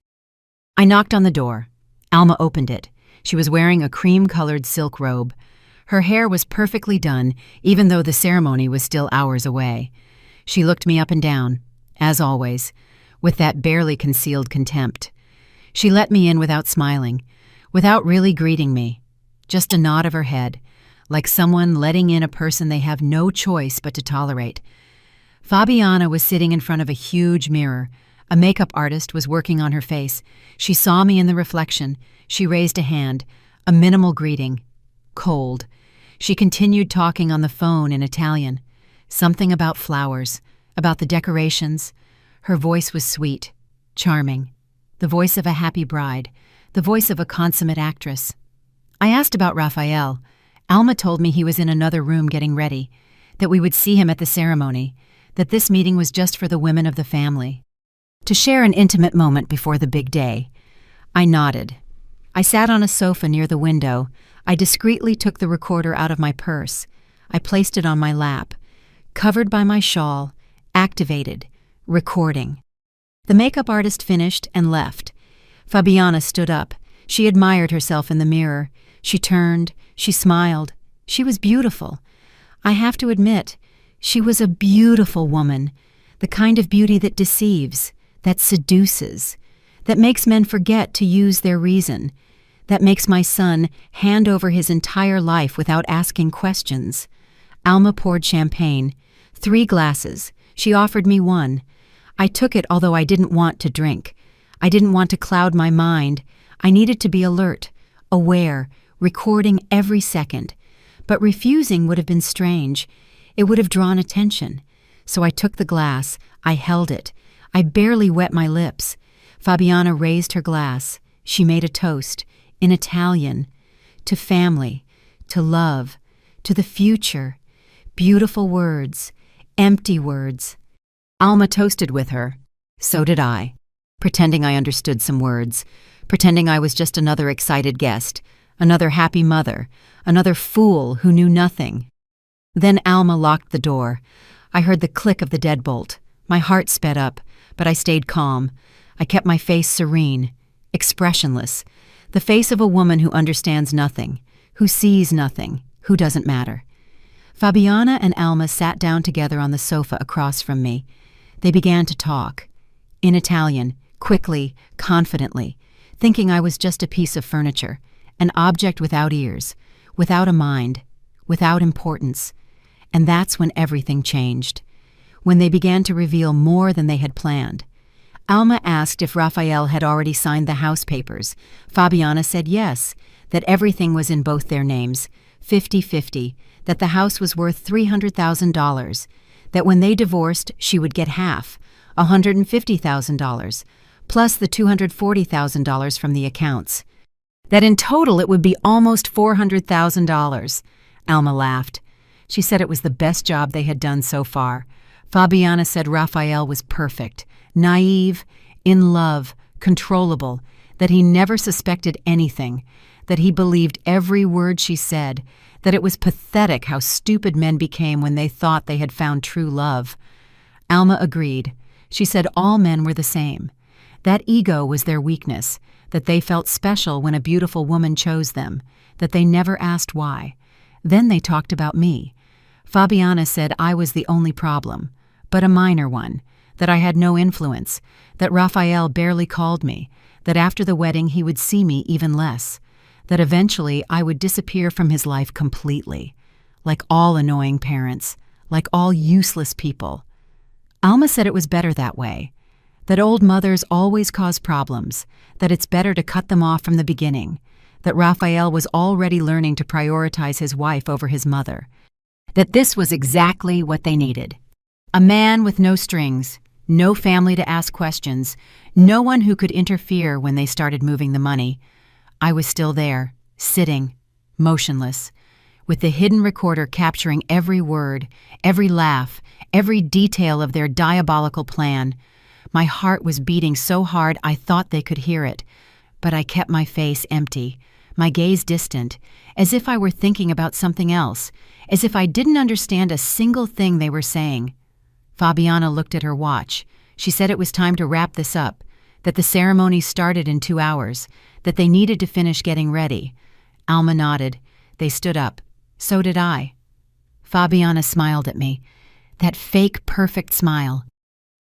I knocked on the door. Alma opened it. She was wearing a cream-colored silk robe. Her hair was perfectly done, even though the ceremony was still hours away. She looked me up and down, as always, with that barely concealed contempt. She let me in without smiling, without really greeting me. Just a nod of her head, like someone letting in a person they have no choice but to tolerate. Fabiana was sitting in front of a huge mirror. A makeup artist was working on her face. She saw me in the reflection. She raised a hand, a minimal greeting. Cold. She continued talking on the phone in Italian. Something about flowers, about the decorations. Her voice was sweet, charming. The voice of a happy bride, the voice of a consummate actress. I asked about Raphael. Alma told me he was in another room getting ready, that we would see him at the ceremony, that this meeting was just for the women of the family, to share an intimate moment before the big day. I nodded. I sat on a sofa near the window. I discreetly took the recorder out of my purse. I placed it on my lap, covered by my shawl, activated, recording. The makeup artist finished and left. Fabiana stood up. She admired herself in the mirror. She turned. She smiled. She was beautiful. I have to admit, she was a beautiful woman, the kind of beauty that deceives, that seduces, that makes men forget to use their reason, that makes my son hand over his entire life without asking questions. Alma poured champagne, 3 glasses. She offered me one. I took it, although I didn't want to drink. I didn't want to cloud my mind. I needed to be alert, aware, recording every second. But refusing would have been strange. It would have drawn attention. So I took the glass. I held it. I barely wet my lips. Fabiana raised her glass. She made a toast, in Italian, to family, to love, to the future. Beautiful words, empty words. Alma toasted with her. So did I, pretending I understood some words, pretending I was just another excited guest, another happy mother, another fool who knew nothing. Then Alma locked the door. I heard the click of the deadbolt. My heart sped up, but I stayed calm. I kept my face serene, expressionless, the face of a woman who understands nothing, who sees nothing, who doesn't matter. Fabiana and Alma sat down together on the sofa across from me. They began to talk, in Italian, quickly, confidently, thinking I was just a piece of furniture, an object without ears, without a mind, without importance. And that's when everything changed, when they began to reveal more than they had planned. Alma asked if Raphael had already signed the house papers. Fabiana said yes, that everything was in both their names, 50-50, that the house was worth $300,000, that when they divorced, she would get half, $150,000, plus the $240,000 from the accounts. That in total it would be almost $400,000. Alma laughed. She said it was the best job they had done so far. Fabiana said Raphael was perfect, naive, in love, controllable, that he never suspected anything, that he believed every word she said, that it was pathetic how stupid men became when they thought they had found true love. Alma agreed. She said all men were the same. That ego was their weakness, that they felt special when a beautiful woman chose them, that they never asked why. Then they talked about me. Fabiana said I was the only problem, but a minor one, that I had no influence, that Raphael barely called me, that after the wedding he would see me even less, that eventually I would disappear from his life completely, like all annoying parents, like all useless people. Alma said it was better that way, that old mothers always cause problems, that it's better to cut them off from the beginning, that Raphael was already learning to prioritize his wife over his mother, that this was exactly what they needed. A man with no strings, no family to ask questions, no one who could interfere when they started moving the money. I was still there, sitting, motionless, with the hidden recorder capturing every word, every laugh, every detail of their diabolical plan. My heart was beating so hard I thought they could hear it, but I kept my face empty, my gaze distant, as if I were thinking about something else, as if I didn't understand a single thing they were saying. Fabiana looked at her watch. She said it was time to wrap this up, that the ceremony started in 2 hours, that they needed to finish getting ready. Alma nodded. They stood up. So did I. Fabiana smiled at me, that fake, perfect smile.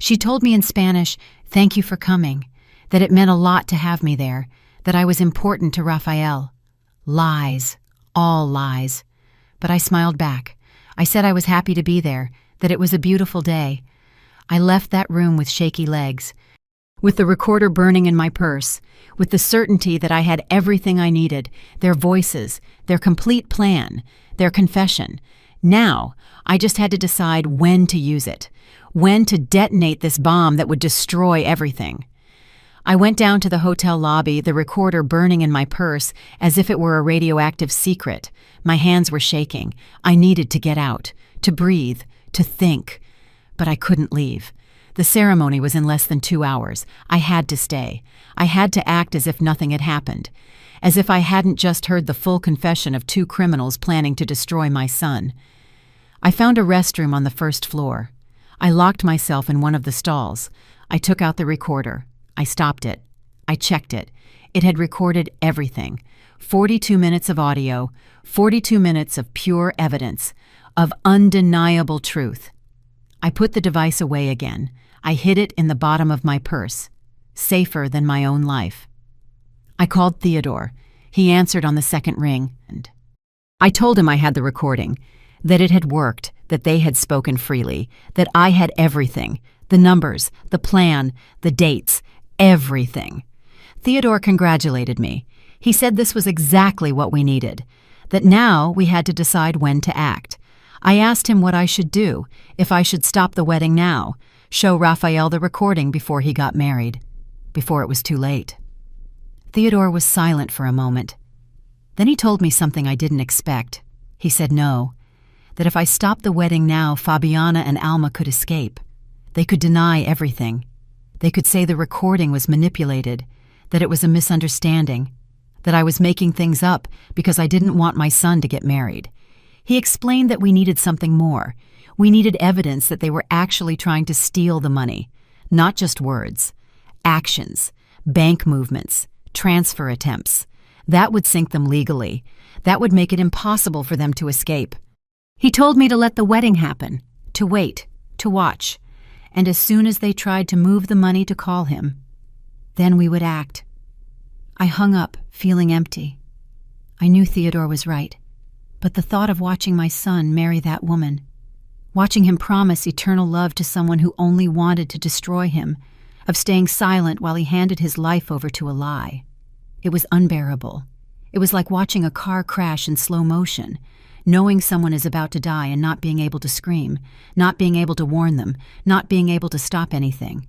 She told me in Spanish, "Thank you for coming," that it meant a lot to have me there, that I was important to Rafael. Lies. All lies. But I smiled back. I said I was happy to be there, that it was a beautiful day. I left that room with shaky legs, with the recorder burning in my purse, with the certainty that I had everything I needed, their voices, their complete plan, their confession. Now, I just had to decide when to use it, when to detonate this bomb that would destroy everything. I went down to the hotel lobby, the recorder burning in my purse as if it were a radioactive secret. My hands were shaking. I needed to get out, to breathe, to think. But I couldn't leave. The ceremony was in less than 2 hours. I had to stay. I had to act as if nothing had happened, as if I hadn't just heard the full confession of 2 criminals planning to destroy my son. I found a restroom on the first floor. I locked myself in one of the stalls. I took out the recorder. I stopped it. I checked it. It had recorded everything. 42 minutes of audio, 42 minutes of pure evidence, of undeniable truth. I put the device away again. I hid it in the bottom of my purse, safer than my own life. I called Theodore. He answered on the second ring, and I told him I had the recording, that it had worked, that they had spoken freely, that I had everything, the numbers, the plan, the dates, everything. Theodore congratulated me. He said this was exactly what we needed, that now we had to decide when to act. I asked him what I should do, if I should stop the wedding now, show Rafael the recording before he got married, before it was too late. Theodore was silent for a moment. Then he told me something I didn't expect. He said no, that if I stopped the wedding now, Fabiana and Alma could escape. They could deny everything. They could say the recording was manipulated, that it was a misunderstanding, that I was making things up because I didn't want my son to get married. He explained that we needed something more. We needed evidence that they were actually trying to steal the money, not just words. Actions, bank movements, transfer attempts. That would sink them legally. That would make it impossible for them to escape. He told me to let the wedding happen, to wait, to watch, and as soon as they tried to move the money to call him, then we would act. I hung up, feeling empty. I knew Theodore was right. But the thought of watching my son marry that woman, watching him promise eternal love to someone who only wanted to destroy him, of staying silent while he handed his life over to a lie, it was unbearable. It was like watching a car crash in slow motion, knowing someone is about to die and not being able to scream, not being able to warn them, not being able to stop anything.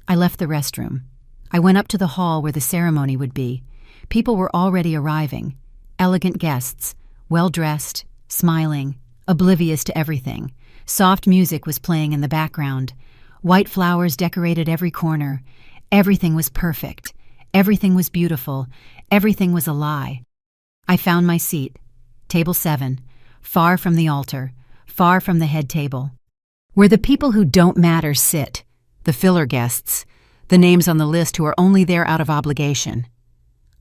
I left the restroom. I went up to the hall where the ceremony would be. People were already arriving, elegant guests, well-dressed, smiling, oblivious to everything. Soft music was playing in the background. White flowers decorated every corner. Everything was perfect. Everything was beautiful. Everything was a lie. I found my seat, table 7, far from the altar, far from the head table, where the people who don't matter sit, the filler guests, the names on the list who are only there out of obligation.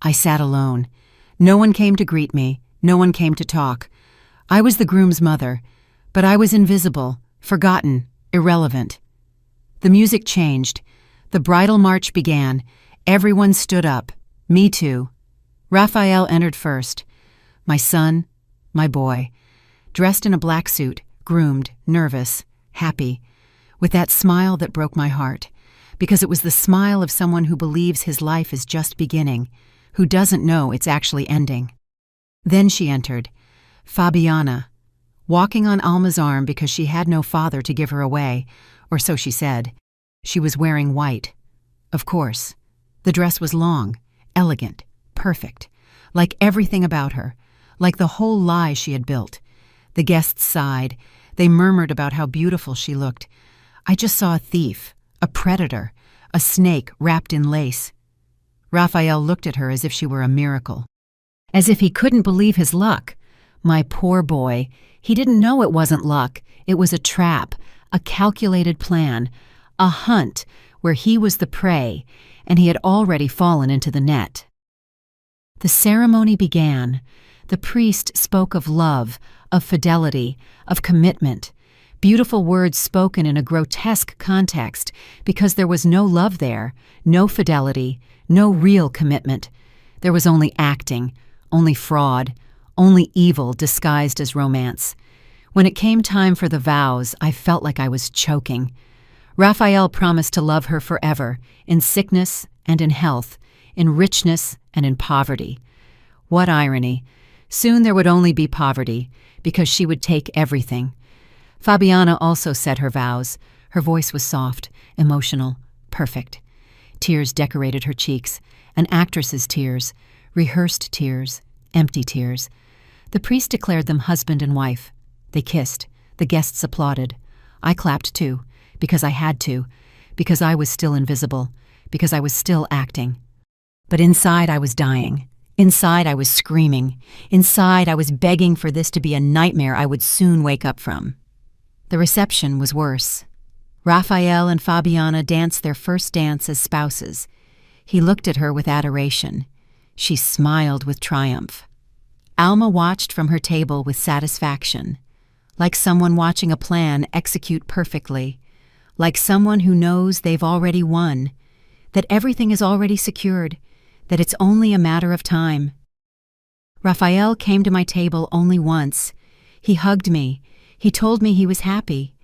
I sat alone. No one came to greet me. No one came to talk. I was the groom's mother, but I was invisible, forgotten, irrelevant. The music changed. The bridal march began. Everyone stood up. Me too. Rafael entered first. My son, my boy, dressed in a black suit, groomed, nervous, happy, with that smile that broke my heart, because it was the smile of someone who believes his life is just beginning, who doesn't know it's actually ending. Then she entered, Fabiana, walking on Alma's arm because she had no father to give her away, or so she said. She was wearing white. Of course. The dress was long, elegant, perfect, like everything about her, like the whole lie she had built. The guests sighed. They murmured about how beautiful she looked. I just saw a thief, a predator, a snake wrapped in lace. Raphael looked at her as if she were a miracle, as if he couldn't believe his luck. My poor boy, he didn't know it wasn't luck. It was a trap, a calculated plan, a hunt where he was the prey, and he had already fallen into the net. The ceremony began. The priest spoke of love, of fidelity, of commitment. Beautiful words spoken in a grotesque context because there was no love there, no fidelity, no real commitment. There was only acting, only fraud, only evil disguised as romance. When it came time for the vows, I felt like I was choking. Raphael promised to love her forever, in sickness and in health, in richness and in poverty. What irony! Soon there would only be poverty, because she would take everything. Fabiana also said her vows. Her voice was soft, emotional, perfect. Tears decorated her cheeks, an actress's tears, rehearsed tears, empty tears. The priest declared them husband and wife. They kissed. The guests applauded. I clapped too, because I had to, because I was still invisible, because I was still acting. But inside I was dying. Inside I was screaming. Inside I was begging for this to be a nightmare I would soon wake up from. The reception was worse. Raphael and Fabiana danced their first dance as spouses. He looked at her with adoration. She smiled with triumph. Alma watched from her table with satisfaction, like someone watching a plan execute perfectly, like someone who knows they've already won, that everything is already secured, that it's only a matter of time. Raphael came to my table only once. He hugged me. He told me he was happy,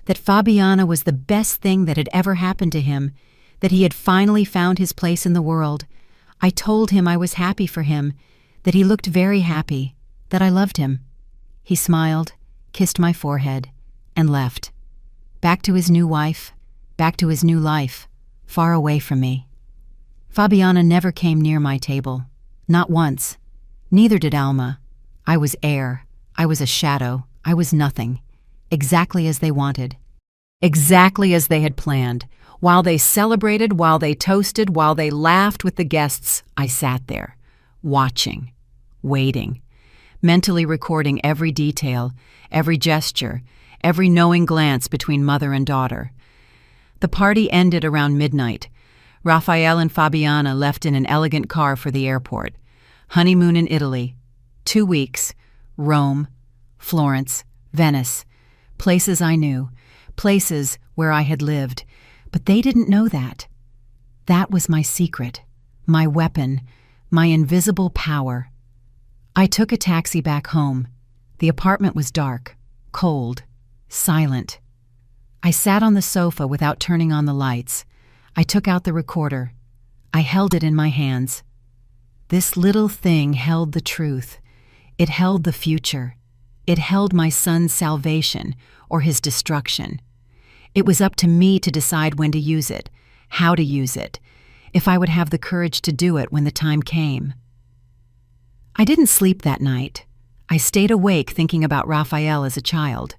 that Fabiana was the best thing that had ever happened to him, that he had finally found his place in the world. I told him I was happy for him, that he looked very happy, that I loved him. He smiled, kissed my forehead, and left. Back to his new wife, back to his new life, far away from me. Fabiana never came near my table, not once. Neither did Alma. I was air. I was a shadow. I was nothing. Exactly as they wanted. Exactly as they had planned. While they celebrated, while they toasted, while they laughed with the guests, I sat there, watching, waiting, mentally recording every detail, every gesture, every knowing glance between mother and daughter. The party ended around midnight. Raphael and Fabiana left in an elegant car for the airport. Honeymoon in Italy. 2 weeks. Rome, Florence, Venice. Places I knew. Places where I had lived. But they didn't know that. That was my secret. My weapon. My invisible power. I took a taxi back home. The apartment was dark, cold, silent. I sat on the sofa without turning on the lights. I took out the recorder. I held it in my hands. This little thing held the truth. It held the future. It held my son's salvation or his destruction. It was up to me to decide when to use it, how to use it, if I would have the courage to do it when the time came. I didn't sleep that night. I stayed awake thinking about Raphael as a child,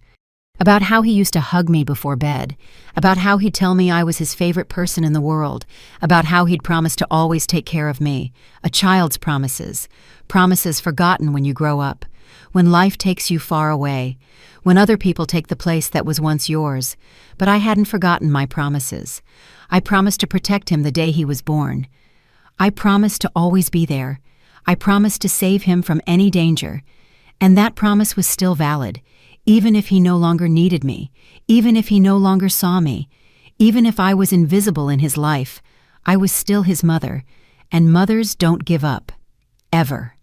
about how he used to hug me before bed, about how he'd tell me I was his favorite person in the world, about how he'd promised to always take care of me, a child's promises, promises forgotten when you grow up, when life takes you far away, when other people take the place that was once yours. But I hadn't forgotten my promises. I promised to protect him the day he was born. I promised to always be there. I promised to save him from any danger. And that promise was still valid, even if he no longer needed me, even if he no longer saw me, even if I was invisible in his life. I was still his mother, and mothers don't give up. Ever.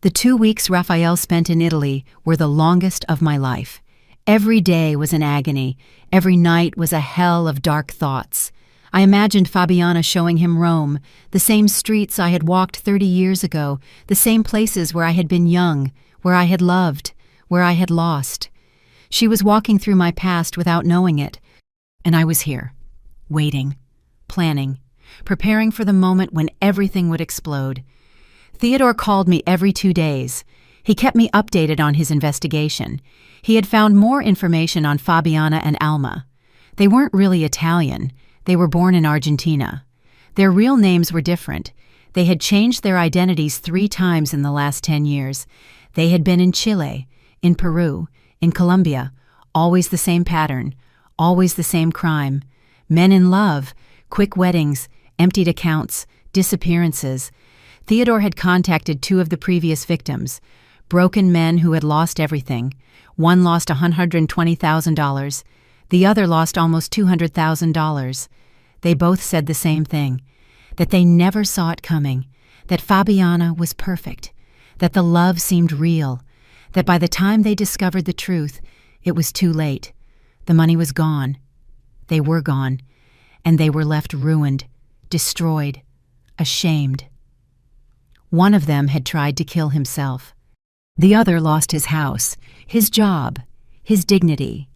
The 2 weeks Raphael spent in Italy were the longest of my life. Every day was an agony. Every night was a hell of dark thoughts. I imagined Fabiana showing him Rome, the same streets I had walked 30 years ago, the same places where I had been young, where I had loved, where I had lost. She was walking through my past without knowing it, and I was here, waiting, planning, preparing for the moment when everything would explode. Theodore called me every 2 days. He kept me updated on his investigation. He had found more information on Fabiana and Alma. They weren't really Italian. They were born in Argentina. Their real names were different. They had changed their identities 3 times in the last 10 years. They had been in Chile, in Peru, in Colombia. Always the same pattern, always the same crime. Men in love, quick weddings, emptied accounts, disappearances. Theodore had contacted 2 of the previous victims, broken men who had lost everything. One lost $120,000. The other lost almost $200,000. They both said the same thing, that they never saw it coming, that Fabiana was perfect, that the love seemed real, that by the time they discovered the truth, it was too late. The money was gone. They were gone, and they were left ruined, destroyed, ashamed. One of them had tried to kill himself. The other lost his house, his job, his dignity.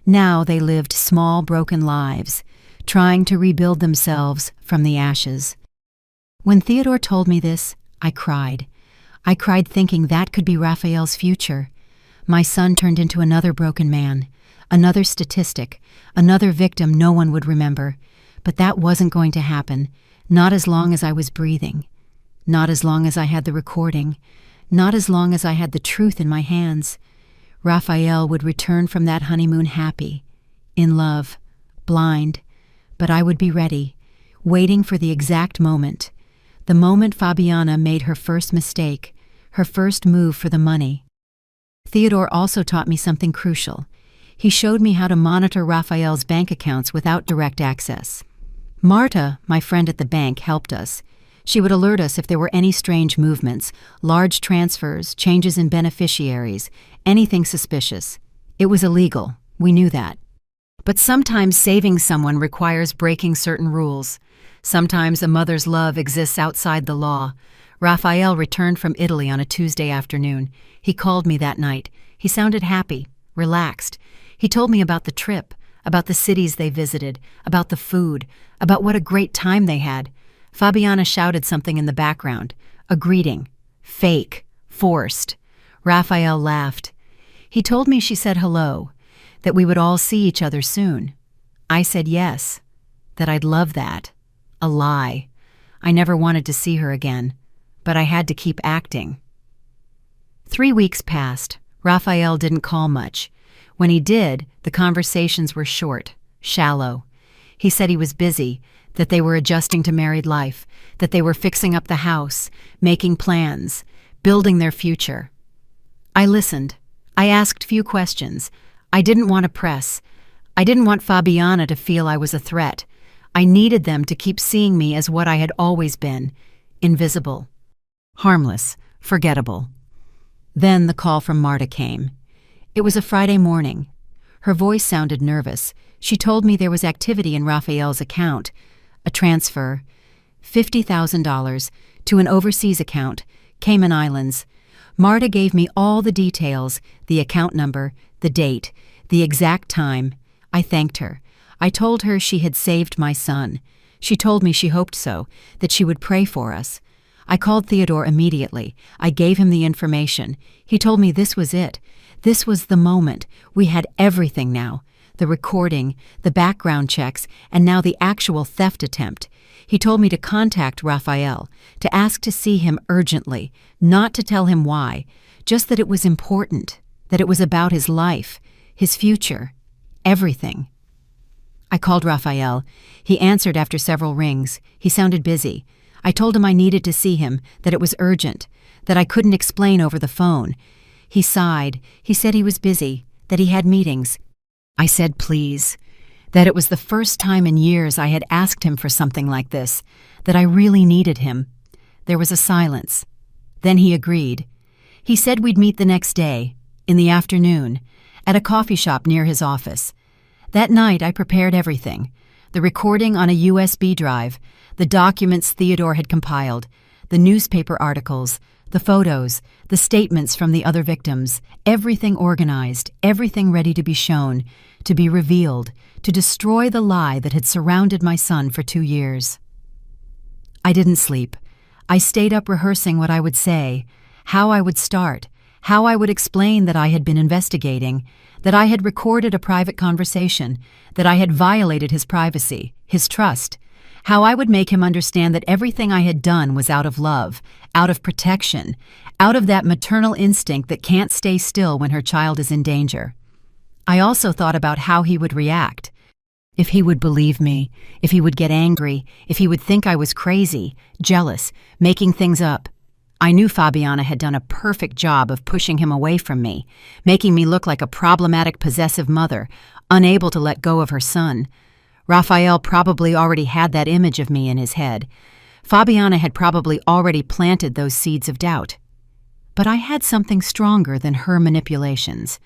Now they lived small, broken lives, trying to rebuild themselves from the ashes. When Theodore told me this, I cried. I cried thinking that could be Raphael's future. My son turned into another broken man, another statistic, another victim no one would remember. But that wasn't going to happen, not as long as I was breathing, not as long as I had the recording, not as long as I had the truth in my hands. Raphael would return from that honeymoon happy, in love, blind, but I would be ready, waiting for the exact moment, the moment Fabiana made her first mistake, her first move for the money. Theodore also taught me something crucial. He showed me how to monitor Raphael's bank accounts without direct access. Marta, my friend at the bank, helped us. She would alert us if there were any strange movements, large transfers, changes in beneficiaries, anything suspicious. It was illegal. We knew that. But sometimes saving someone requires breaking certain rules. Sometimes a mother's love exists outside the law. Raphael returned from Italy on a Tuesday afternoon. He called me that night. He sounded happy, relaxed. He told me about the trip, about the cities they visited, about the food, about what a great time they had. Fabiana shouted something in the background, a greeting, fake, forced. Raphael laughed. He told me she said hello, that we would all see each other soon. I said yes, that I'd love that. A lie. I never wanted to see her again, but I had to keep acting. 3 weeks passed. Raphael didn't call much. When he did, the conversations were short, shallow. He said he was busy, that they were adjusting to married life, that they were fixing up the house, making plans, building their future. I listened. I asked few questions. I didn't want to press. I didn't want Fabiana to feel I was a threat. I needed them to keep seeing me as what I had always been, invisible, harmless, forgettable. Then the call from Marta came. It was a Friday morning. Her voice sounded nervous. She told me there was activity in Raphael's account, a transfer, $50,000 to an overseas account, Cayman Islands. Marta gave me all the details, the account number, the date, the exact time. I thanked her. I told her she had saved my son. She told me she hoped so, that she would pray for us. I called Theodore immediately. I gave him the information. He told me this was it. This was the moment. We had everything now. The recording, the background checks, and now the actual theft attempt. He told me to contact Raphael, to ask to see him urgently, not to tell him why, just that it was important, that it was about his life, his future, everything. I called Raphael. He answered after several rings. He sounded busy. I told him I needed to see him, that it was urgent, that I couldn't explain over the phone. He sighed. He said he was busy, that he had meetings. I said please, that it was the first time in years I had asked him for something like this, that I really needed him. There was a silence. Then he agreed. He said we'd meet the next day, in the afternoon, at a coffee shop near his office. That night I prepared everything, the recording on a USB drive, the documents Theodore had compiled, the newspaper articles, the photos, the statements from the other victims, everything organized, everything ready to be shown, to be revealed, to destroy the lie that had surrounded my son for 2 years. I didn't sleep. I stayed up rehearsing what I would say, how I would start, how I would explain that I had been investigating, that I had recorded a private conversation, that I had violated his privacy, his trust, how I would make him understand that everything I had done was out of love, out of protection, out of that maternal instinct that can't stay still when her child is in danger. I also thought about how he would react. If he would believe me, if he would get angry, if he would think I was crazy, jealous, making things up. I knew Fabiana had done a perfect job of pushing him away from me, making me look like a problematic possessive mother, unable to let go of her son. Raphael probably already had that image of me in his head. Fabiana had probably already planted those seeds of doubt. But I had something stronger than her manipulations.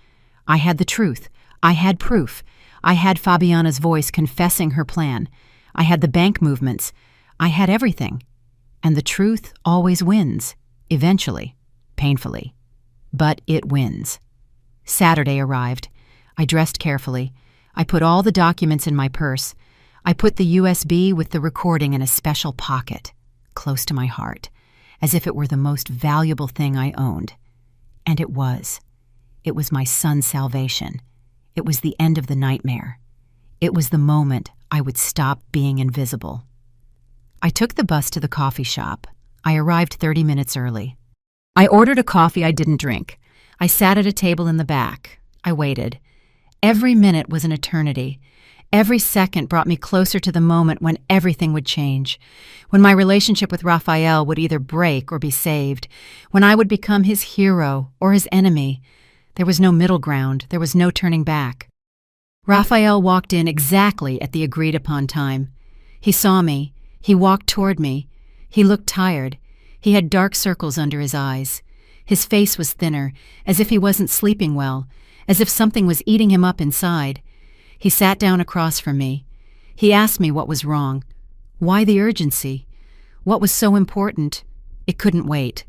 I had the truth. I had proof. I had Fabiana's voice confessing her plan. I had the bank movements. I had everything. And the truth always wins. Eventually. Painfully. But it wins. Saturday arrived. I dressed carefully. I put all the documents in my purse. I put the USB with the recording in a special pocket, close to my heart, as if it were the most valuable thing I owned. And it was. It was my son's salvation. It was the end of the nightmare. It was the moment I would stop being invisible. I took the bus to the coffee shop. I arrived 30 minutes early. I ordered a coffee I didn't drink. I sat at a table in the back. I waited. Every minute was an eternity. Every second brought me closer to the moment when everything would change, when my relationship with Raphael would either break or be saved, when I would become his hero or his enemy. There was no middle ground. There was no turning back. Raphael walked in exactly at the agreed-upon time. He saw me. He walked toward me. He looked tired. He had dark circles under his eyes. His face was thinner, as if he wasn't sleeping well, as if something was eating him up inside. He sat down across from me. He asked me what was wrong. Why the urgency? What was so important? It couldn't wait.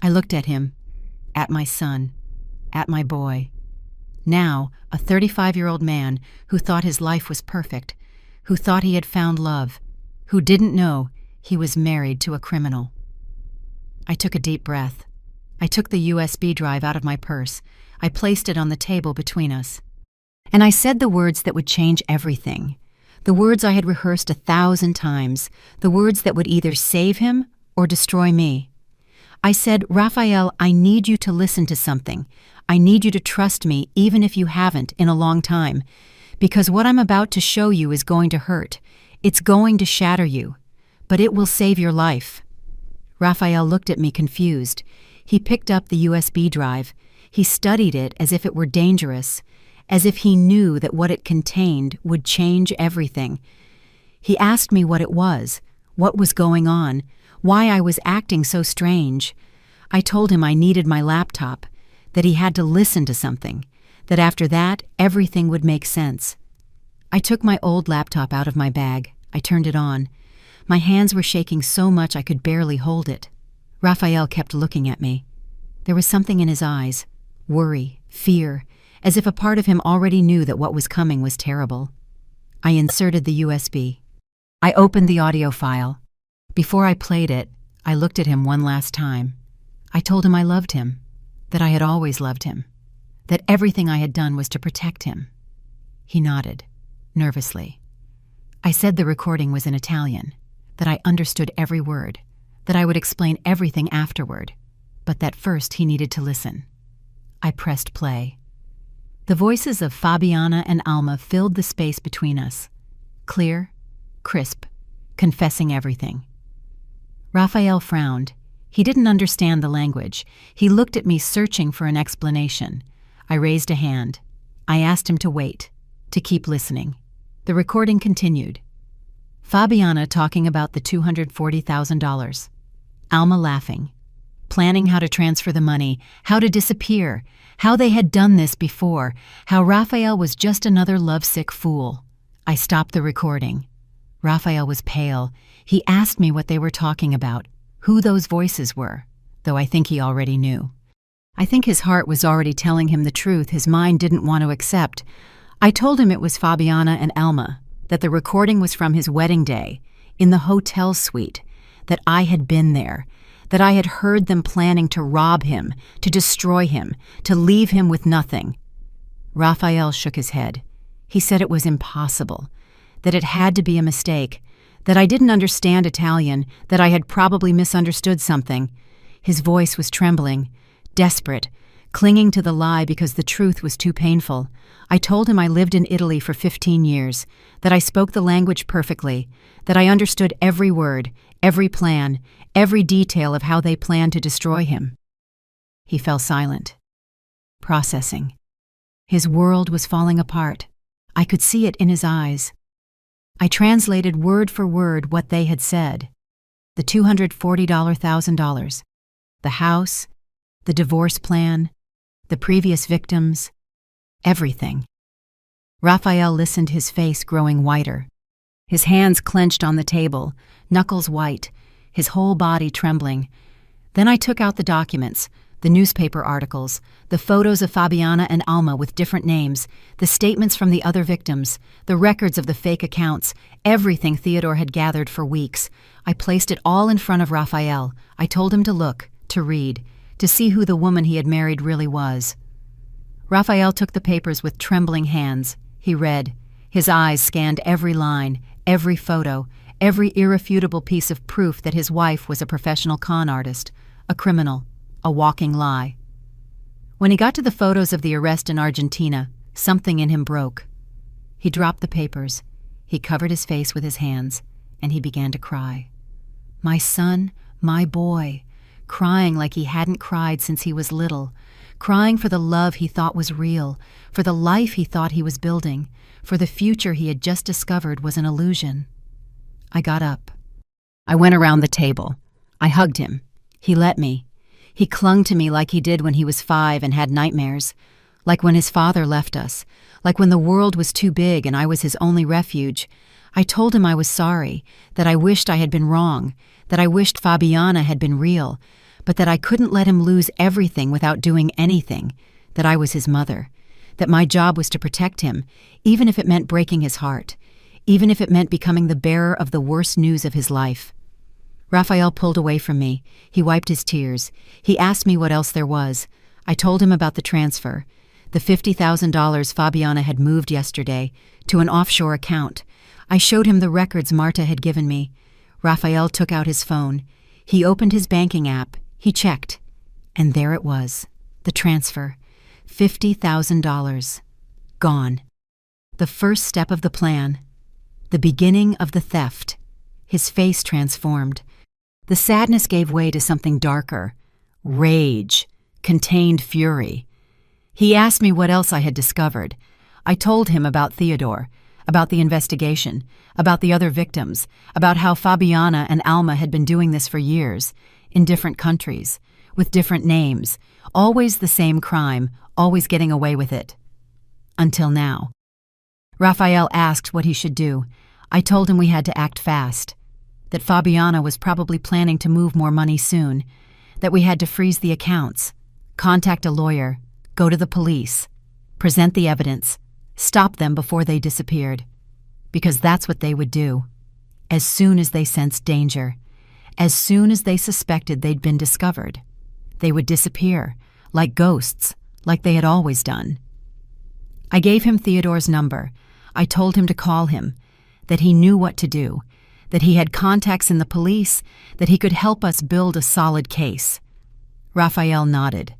I looked at him, at my son, at my boy. Now, a 35-year-old man who thought his life was perfect, who thought he had found love, who didn't know he was married to a criminal. I took a deep breath. I took the USB drive out of my purse. I placed it on the table between us. And I said the words that would change everything. The words I had rehearsed 1,000 times. The words that would either save him or destroy me. I said, Raphael, I need you to listen to something. I need you to trust me even if you haven't in a long time. Because what I'm about to show you is going to hurt. It's going to shatter you. But it will save your life. Raphael looked at me confused. He picked up the USB drive. He studied it as if it were dangerous, as if he knew that what it contained would change everything. He asked me what it was, what was going on, why I was acting so strange. I told him I needed my laptop, that he had to listen to something, that after that, everything would make sense. I took my old laptop out of my bag. I turned it on. My hands were shaking so much I could barely hold it. Raphael kept looking at me. There was something in his eyes, worry, fear, as if a part of him already knew that what was coming was terrible. I inserted the USB. I opened the audio file. Before I played it, I looked at him one last time. I told him I loved him, that I had always loved him, that everything I had done was to protect him. He nodded, nervously. I said the recording was in Italian, that I understood every word, that I would explain everything afterward, but that first he needed to listen. I pressed play. The voices of Fabiana and Alma filled the space between us, clear, crisp, confessing everything. Raphael frowned. He didn't understand the language. He looked at me searching for an explanation. I raised a hand. I asked him to wait, to keep listening. The recording continued. Fabiana talking about the $240,000. Alma laughing. Planning how to transfer the money, how to disappear, how they had done this before, how Raphael was just another lovesick fool. I stopped the recording. Raphael was pale. He asked me what they were talking about, who those voices were, though I think he already knew. I think his heart was already telling him the truth his mind didn't want to accept. I told him it was Fabiana and Alma, that the recording was from his wedding day, in the hotel suite, that I had been there, that I had heard them planning to rob him, to destroy him, to leave him with nothing. Raphael shook his head. He said it was impossible, that it had to be a mistake, that I didn't understand Italian, that I had probably misunderstood something. His voice was trembling, desperate, clinging to the lie because the truth was too painful. I told him I lived in Italy for 15 years, that I spoke the language perfectly, that I understood every word, every plan, every detail of how they planned to destroy him. He fell silent, processing. His world was falling apart. I could see it in his eyes. I translated word for word what they had said. The $240,000, the house, the divorce plan, the previous victims, everything. Raphael listened, his face growing whiter. His hands clenched on the table, knuckles white, his whole body trembling. Then I took out the documents, the newspaper articles, the photos of Fabiana and Alma with different names, the statements from the other victims, the records of the fake accounts, everything Theodore had gathered for weeks. I placed it all in front of Raphael. I told him to look, to read, to see who the woman he had married really was. Raphael took the papers with trembling hands. He read. His eyes scanned every line, every photo, every irrefutable piece of proof that his wife was a professional con artist, a criminal, a walking lie. When he got to the photos of the arrest in Argentina, something in him broke. He dropped the papers, he covered his face with his hands, and he began to cry. My son, my boy, crying like he hadn't cried since he was little, crying for the love he thought was real, for the life he thought he was building, for the future he had just discovered was an illusion. I got up. I went around the table. I hugged him. He let me. He clung to me like he did when he was 5 and had nightmares, like when his father left us, like when the world was too big and I was his only refuge. I told him I was sorry, that I wished I had been wrong, that I wished Fabiana had been real, but that I couldn't let him lose everything without doing anything, that I was his mother, that my job was to protect him, even if it meant breaking his heart, even if it meant becoming the bearer of the worst news of his life. Raphael pulled away from me. He wiped his tears. He asked me what else there was. I told him about the transfer, the $50,000 Fabiana had moved yesterday to an offshore account. I showed him the records Marta had given me. Raphael took out his phone. He opened his banking app. He checked. And there it was, the transfer, $50,000. Gone. The first step of the plan. The beginning of the theft. His face transformed. The sadness gave way to something darker. Rage. Contained fury. He asked me what else I had discovered. I told him about Theodore, about the investigation, about the other victims, about how Fabiana and Alma had been doing this for years, in different countries, with different names, always the same crime, always getting away with it. Until now. Raphael asked what he should do. I told him we had to act fast, that Fabiana was probably planning to move more money soon, that we had to freeze the accounts, contact a lawyer, go to the police, present the evidence, stop them before they disappeared, because that's what they would do, as soon as they sensed danger, as soon as they suspected they'd been discovered. They would disappear, like ghosts, like they had always done. I gave him Theodore's number. I told him to call him, that he knew what to do, that he had contacts in the police, that he could help us build a solid case. Raphael nodded.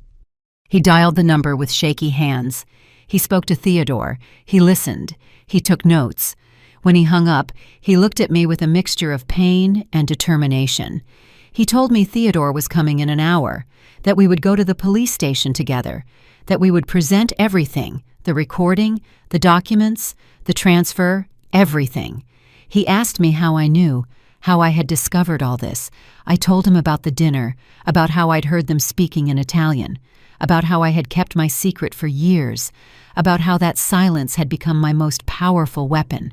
He dialed the number with shaky hands. He spoke to Theodore. He listened. He took notes. When he hung up, he looked at me with a mixture of pain and determination. He told me Theodore was coming in an hour, that we would go to the police station together, that we would present everything, the recording, the documents, the transfer, everything. He asked me how I knew, how I had discovered all this. I told him about the dinner, about how I'd heard them speaking in Italian, about how I had kept my secret for years, about how that silence had become my most powerful weapon.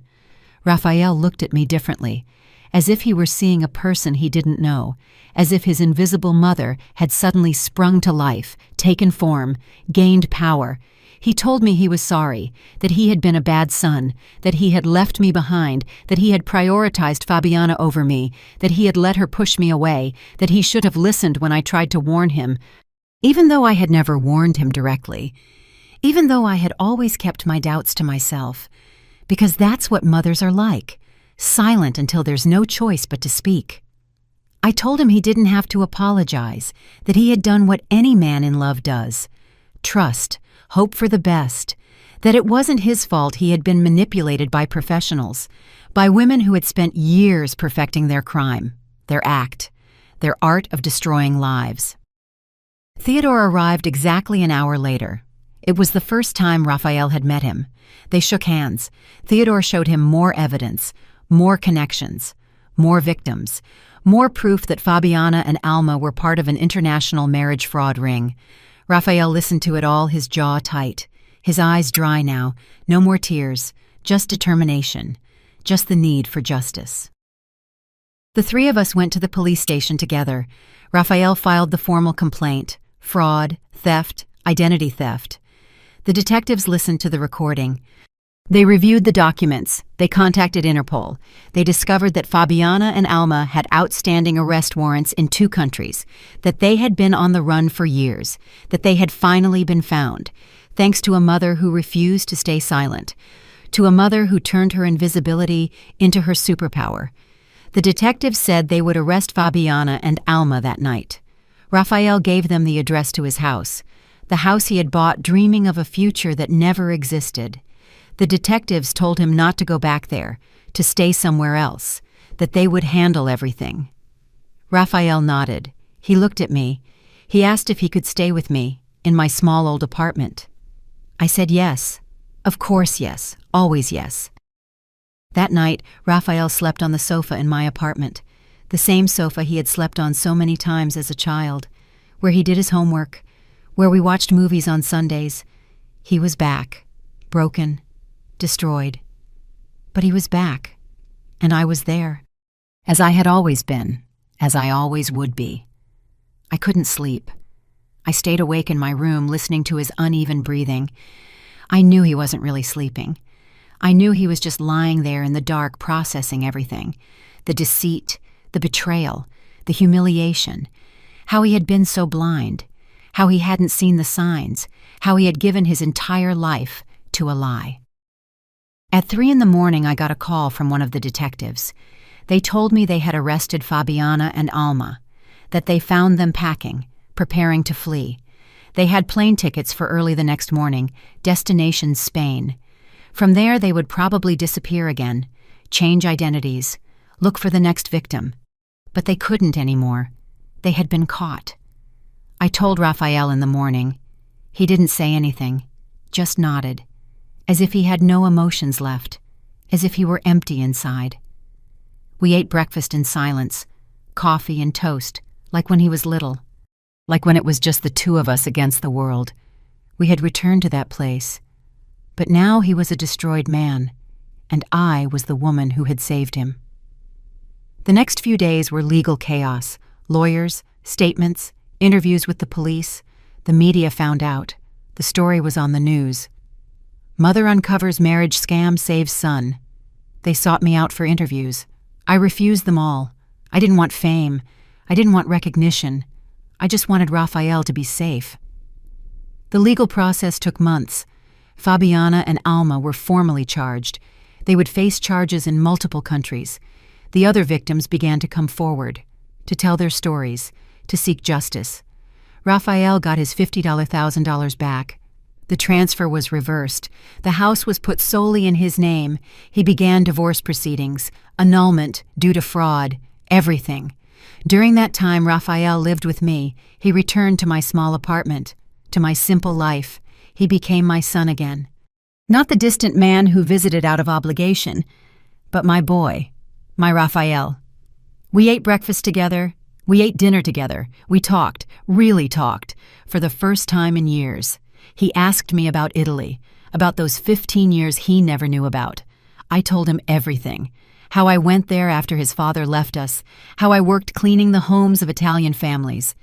Raphael looked at me differently, as if he were seeing a person he didn't know, as if his invisible mother had suddenly sprung to life, taken form, gained power. He told me he was sorry, that he had been a bad son, that he had left me behind, that he had prioritized Fabiana over me, that he had let her push me away, that he should have listened when I tried to warn him, even though I had never warned him directly, even though I had always kept my doubts to myself, because that's what mothers are like, silent until there's no choice but to speak. I told him he didn't have to apologize, that he had done what any man in love does. Trust, hope for the best, that it wasn't his fault he had been manipulated by professionals, by women who had spent years perfecting their crime, their act, their art of destroying lives. Theodore arrived exactly an hour later. It was the first time Raphael had met him. They shook hands. Theodore showed him more evidence, more connections, more victims, more proof that Fabiana and Alma were part of an international marriage fraud ring. Raphael listened to it all, his jaw tight, his eyes dry now, no more tears, just determination, just the need for justice. The three of us went to the police station together. Raphael filed the formal complaint, fraud, theft, identity theft. The detectives listened to the recording. They reviewed the documents. They contacted Interpol. They discovered that Fabiana and Alma had outstanding arrest warrants in 2 countries, that they had been on the run for years, that they had finally been found, thanks to a mother who refused to stay silent, to a mother who turned her invisibility into her superpower. The detectives said they would arrest Fabiana and Alma that night. Raphael gave them the address to his house, the house he had bought dreaming of a future that never existed. The detectives told him not to go back there, to stay somewhere else, that they would handle everything. Raphael nodded. He looked at me. He asked if he could stay with me, in my small old apartment. I said yes. Of course yes. Always yes. That night, Raphael slept on the sofa in my apartment, the same sofa he had slept on so many times as a child, where he did his homework, where we watched movies on Sundays. He was back, broken, destroyed. But he was back, and I was there, as I had always been, as I always would be. I couldn't sleep. I stayed awake in my room listening to his uneven breathing. I knew he wasn't really sleeping. I knew he was just lying there in the dark processing everything, the deceit, the betrayal, the humiliation, how he had been so blind, how he hadn't seen the signs, how he had given his entire life to a lie. At 3 a.m, I got a call from one of the detectives. They told me they had arrested Fabiana and Alma, that they found them packing, preparing to flee. They had plane tickets for early the next morning, destination Spain. From there they would probably disappear again, change identities, look for the next victim. But they couldn't anymore. They had been caught. I told Raphael in the morning. He didn't say anything, just nodded, as if he had no emotions left, as if he were empty inside. We ate breakfast in silence, coffee and toast, like when he was little, like when it was just the 2 of us against the world. We had returned to that place, but now he was a destroyed man, and I was the woman who had saved him. The next few days were legal chaos, lawyers, statements, interviews with the police. The media found out. The story was on the news. Mother uncovers marriage scam, saves son. They sought me out for interviews. I refused them all. I didn't want fame. I didn't want recognition. I just wanted Raphael to be safe. The legal process took months. Fabiana and Alma were formally charged. They would face charges in multiple countries. The other victims began to come forward, to tell their stories, to seek justice. Raphael got his $50,000 back. The transfer was reversed. The house was put solely in his name. He began divorce proceedings, annulment due to fraud, everything. During that time, Raphael lived with me. He returned to my small apartment, to my simple life. He became my son again. Not the distant man who visited out of obligation, but my boy, my Raphael. We ate breakfast together. We ate dinner together. We talked, really talked, for the first time in years. He asked me about Italy, about those 15 years he never knew about. I told him everything. How I went there after his father left us, how I worked cleaning the homes of Italian families,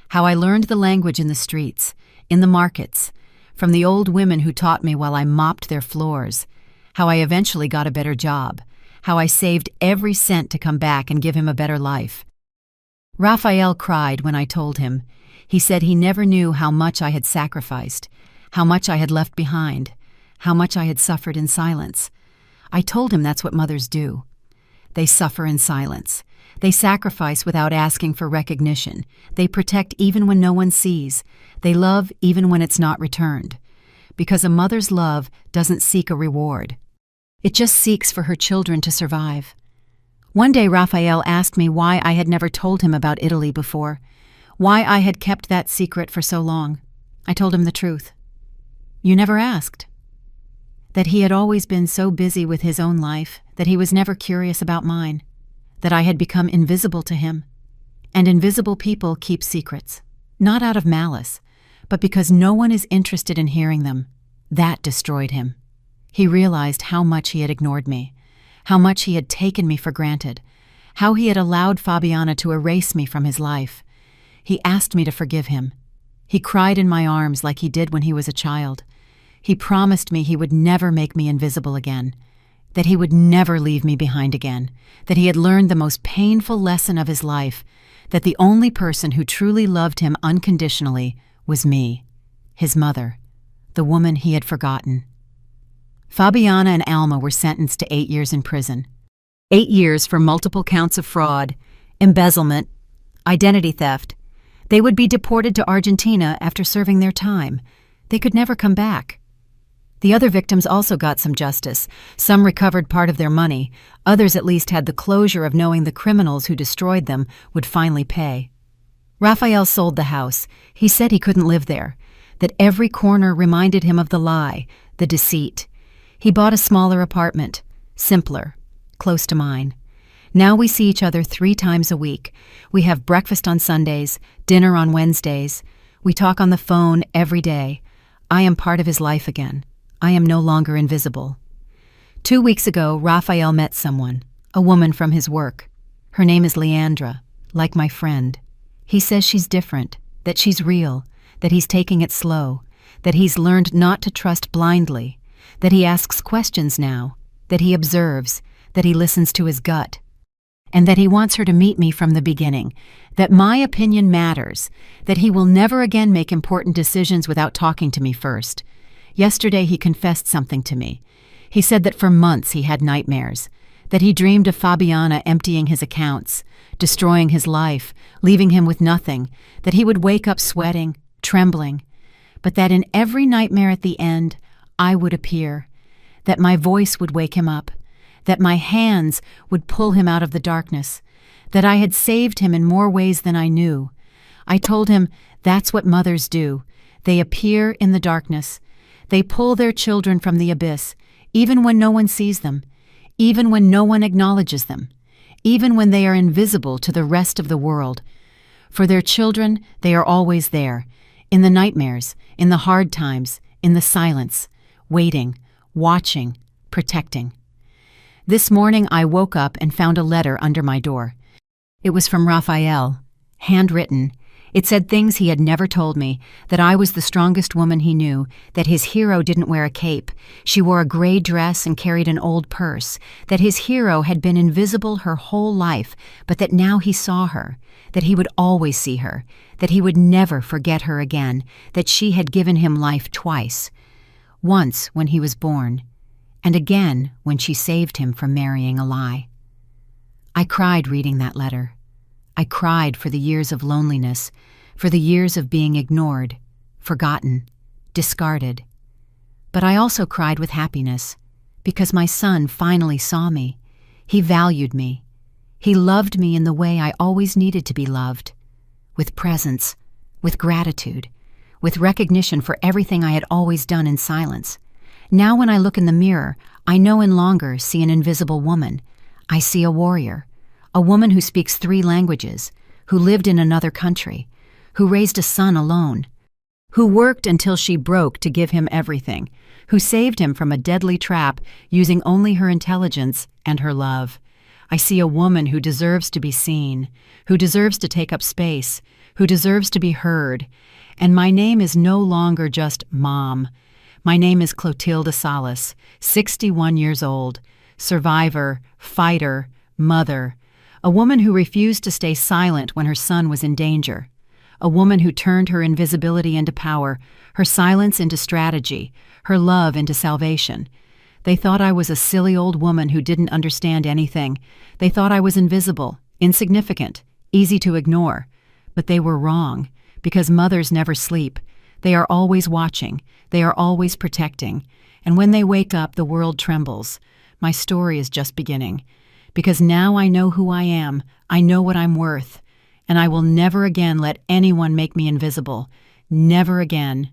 how I learned the language in the streets, in the markets, from the old women who taught me while I mopped their floors, how I eventually got a better job, how I saved every cent to come back and give him a better life. Raphael cried when I told him. He said he never knew how much I had sacrificed, how much I had left behind, how much I had suffered in silence. I told him that's what mothers do. They suffer in silence. They sacrifice without asking for recognition. They protect even when no one sees. They love even when it's not returned. Because a mother's love doesn't seek a reward. It just seeks for her children to survive. One day Raphael asked me why I had never told him about Italy before, why I had kept that secret for so long. I told him the truth. You never asked. That he had always been so busy with his own life that he was never curious about mine, that I had become invisible to him. And invisible people keep secrets, not out of malice, but because no one is interested in hearing them. That destroyed him. He realized how much he had ignored me, how much he had taken me for granted, how he had allowed Fabiana to erase me from his life. He asked me to forgive him. He cried in my arms like he did when he was a child. He promised me he would never make me invisible again, that he would never leave me behind again, that he had learned the most painful lesson of his life, that the only person who truly loved him unconditionally was me, his mother, the woman he had forgotten. Fabiana and Alma were sentenced to 8 years in prison. 8 years for multiple counts of fraud, embezzlement, identity theft. They would be deported to Argentina after serving their time. They could never come back. The other victims also got some justice. Some recovered part of their money. Others at least had the closure of knowing the criminals who destroyed them would finally pay. Raphael sold the house. He said he couldn't live there, that every corner reminded him of the lie, the deceit. He bought a smaller apartment, simpler, close to mine. Now we see each other 3 times a week. We have breakfast on Sundays, dinner on Wednesdays. We talk on the phone every day. I am part of his life again. I am no longer invisible. 2 weeks ago, Raphael met someone, a woman from his work. Her name is Leandra, like my friend. He says she's different, that she's real, that he's taking it slow, that he's learned not to trust blindly, that he asks questions now, that he observes, that he listens to his gut, and that he wants her to meet me from the beginning, that my opinion matters, that he will never again make important decisions without talking to me first. Yesterday he confessed something to me. He said that for months he had nightmares, that he dreamed of Fabiana emptying his accounts, destroying his life, leaving him with nothing, that he would wake up sweating, trembling, but that in every nightmare at the end, I would appear, that my voice would wake him up, that my hands would pull him out of the darkness, that I had saved him in more ways than I knew. I told him that's what mothers do. They appear in the darkness. They pull their children from the abyss, even when no one sees them, even when no one acknowledges them, even when they are invisible to the rest of the world. For their children, they are always there, in the nightmares, in the hard times, in the silence, waiting, watching, protecting. This morning I woke up and found a letter under my door. It was from Raphael, handwritten. It said things he had never told me, that I was the strongest woman he knew, that his hero didn't wear a cape. She wore a gray dress and carried an old purse, that his hero had been invisible her whole life, but that now he saw her, that he would always see her, that he would never forget her again, that she had given him life twice. Once when he was born, and again when she saved him from marrying a lie. I cried reading that letter. I cried for the years of loneliness, for the years of being ignored, forgotten, discarded. But I also cried with happiness, because my son finally saw me. He valued me. He loved me in the way I always needed to be loved, with presence, with gratitude, with recognition for everything I had always done in silence. Now when I look in the mirror, I no longer see an invisible woman. I see a warrior. A woman who speaks 3 languages, who lived in another country, who raised a son alone, who worked until she broke to give him everything, who saved him from a deadly trap using only her intelligence and her love. I see a woman who deserves to be seen, who deserves to take up space, who deserves to be heard. And my name is no longer just Mom. My name is Clotilde Salas, 61 years old, survivor, fighter, mother, a woman who refused to stay silent when her son was in danger, a woman who turned her invisibility into power, her silence into strategy, her love into salvation. They thought I was a silly old woman who didn't understand anything. They thought I was invisible, insignificant, easy to ignore. But they were wrong, because mothers never sleep. They are always watching. They are always protecting. And when they wake up, the world trembles. My story is just beginning. Because now I know who I am. I know what I'm worth. And I will never again let anyone make me invisible. Never again.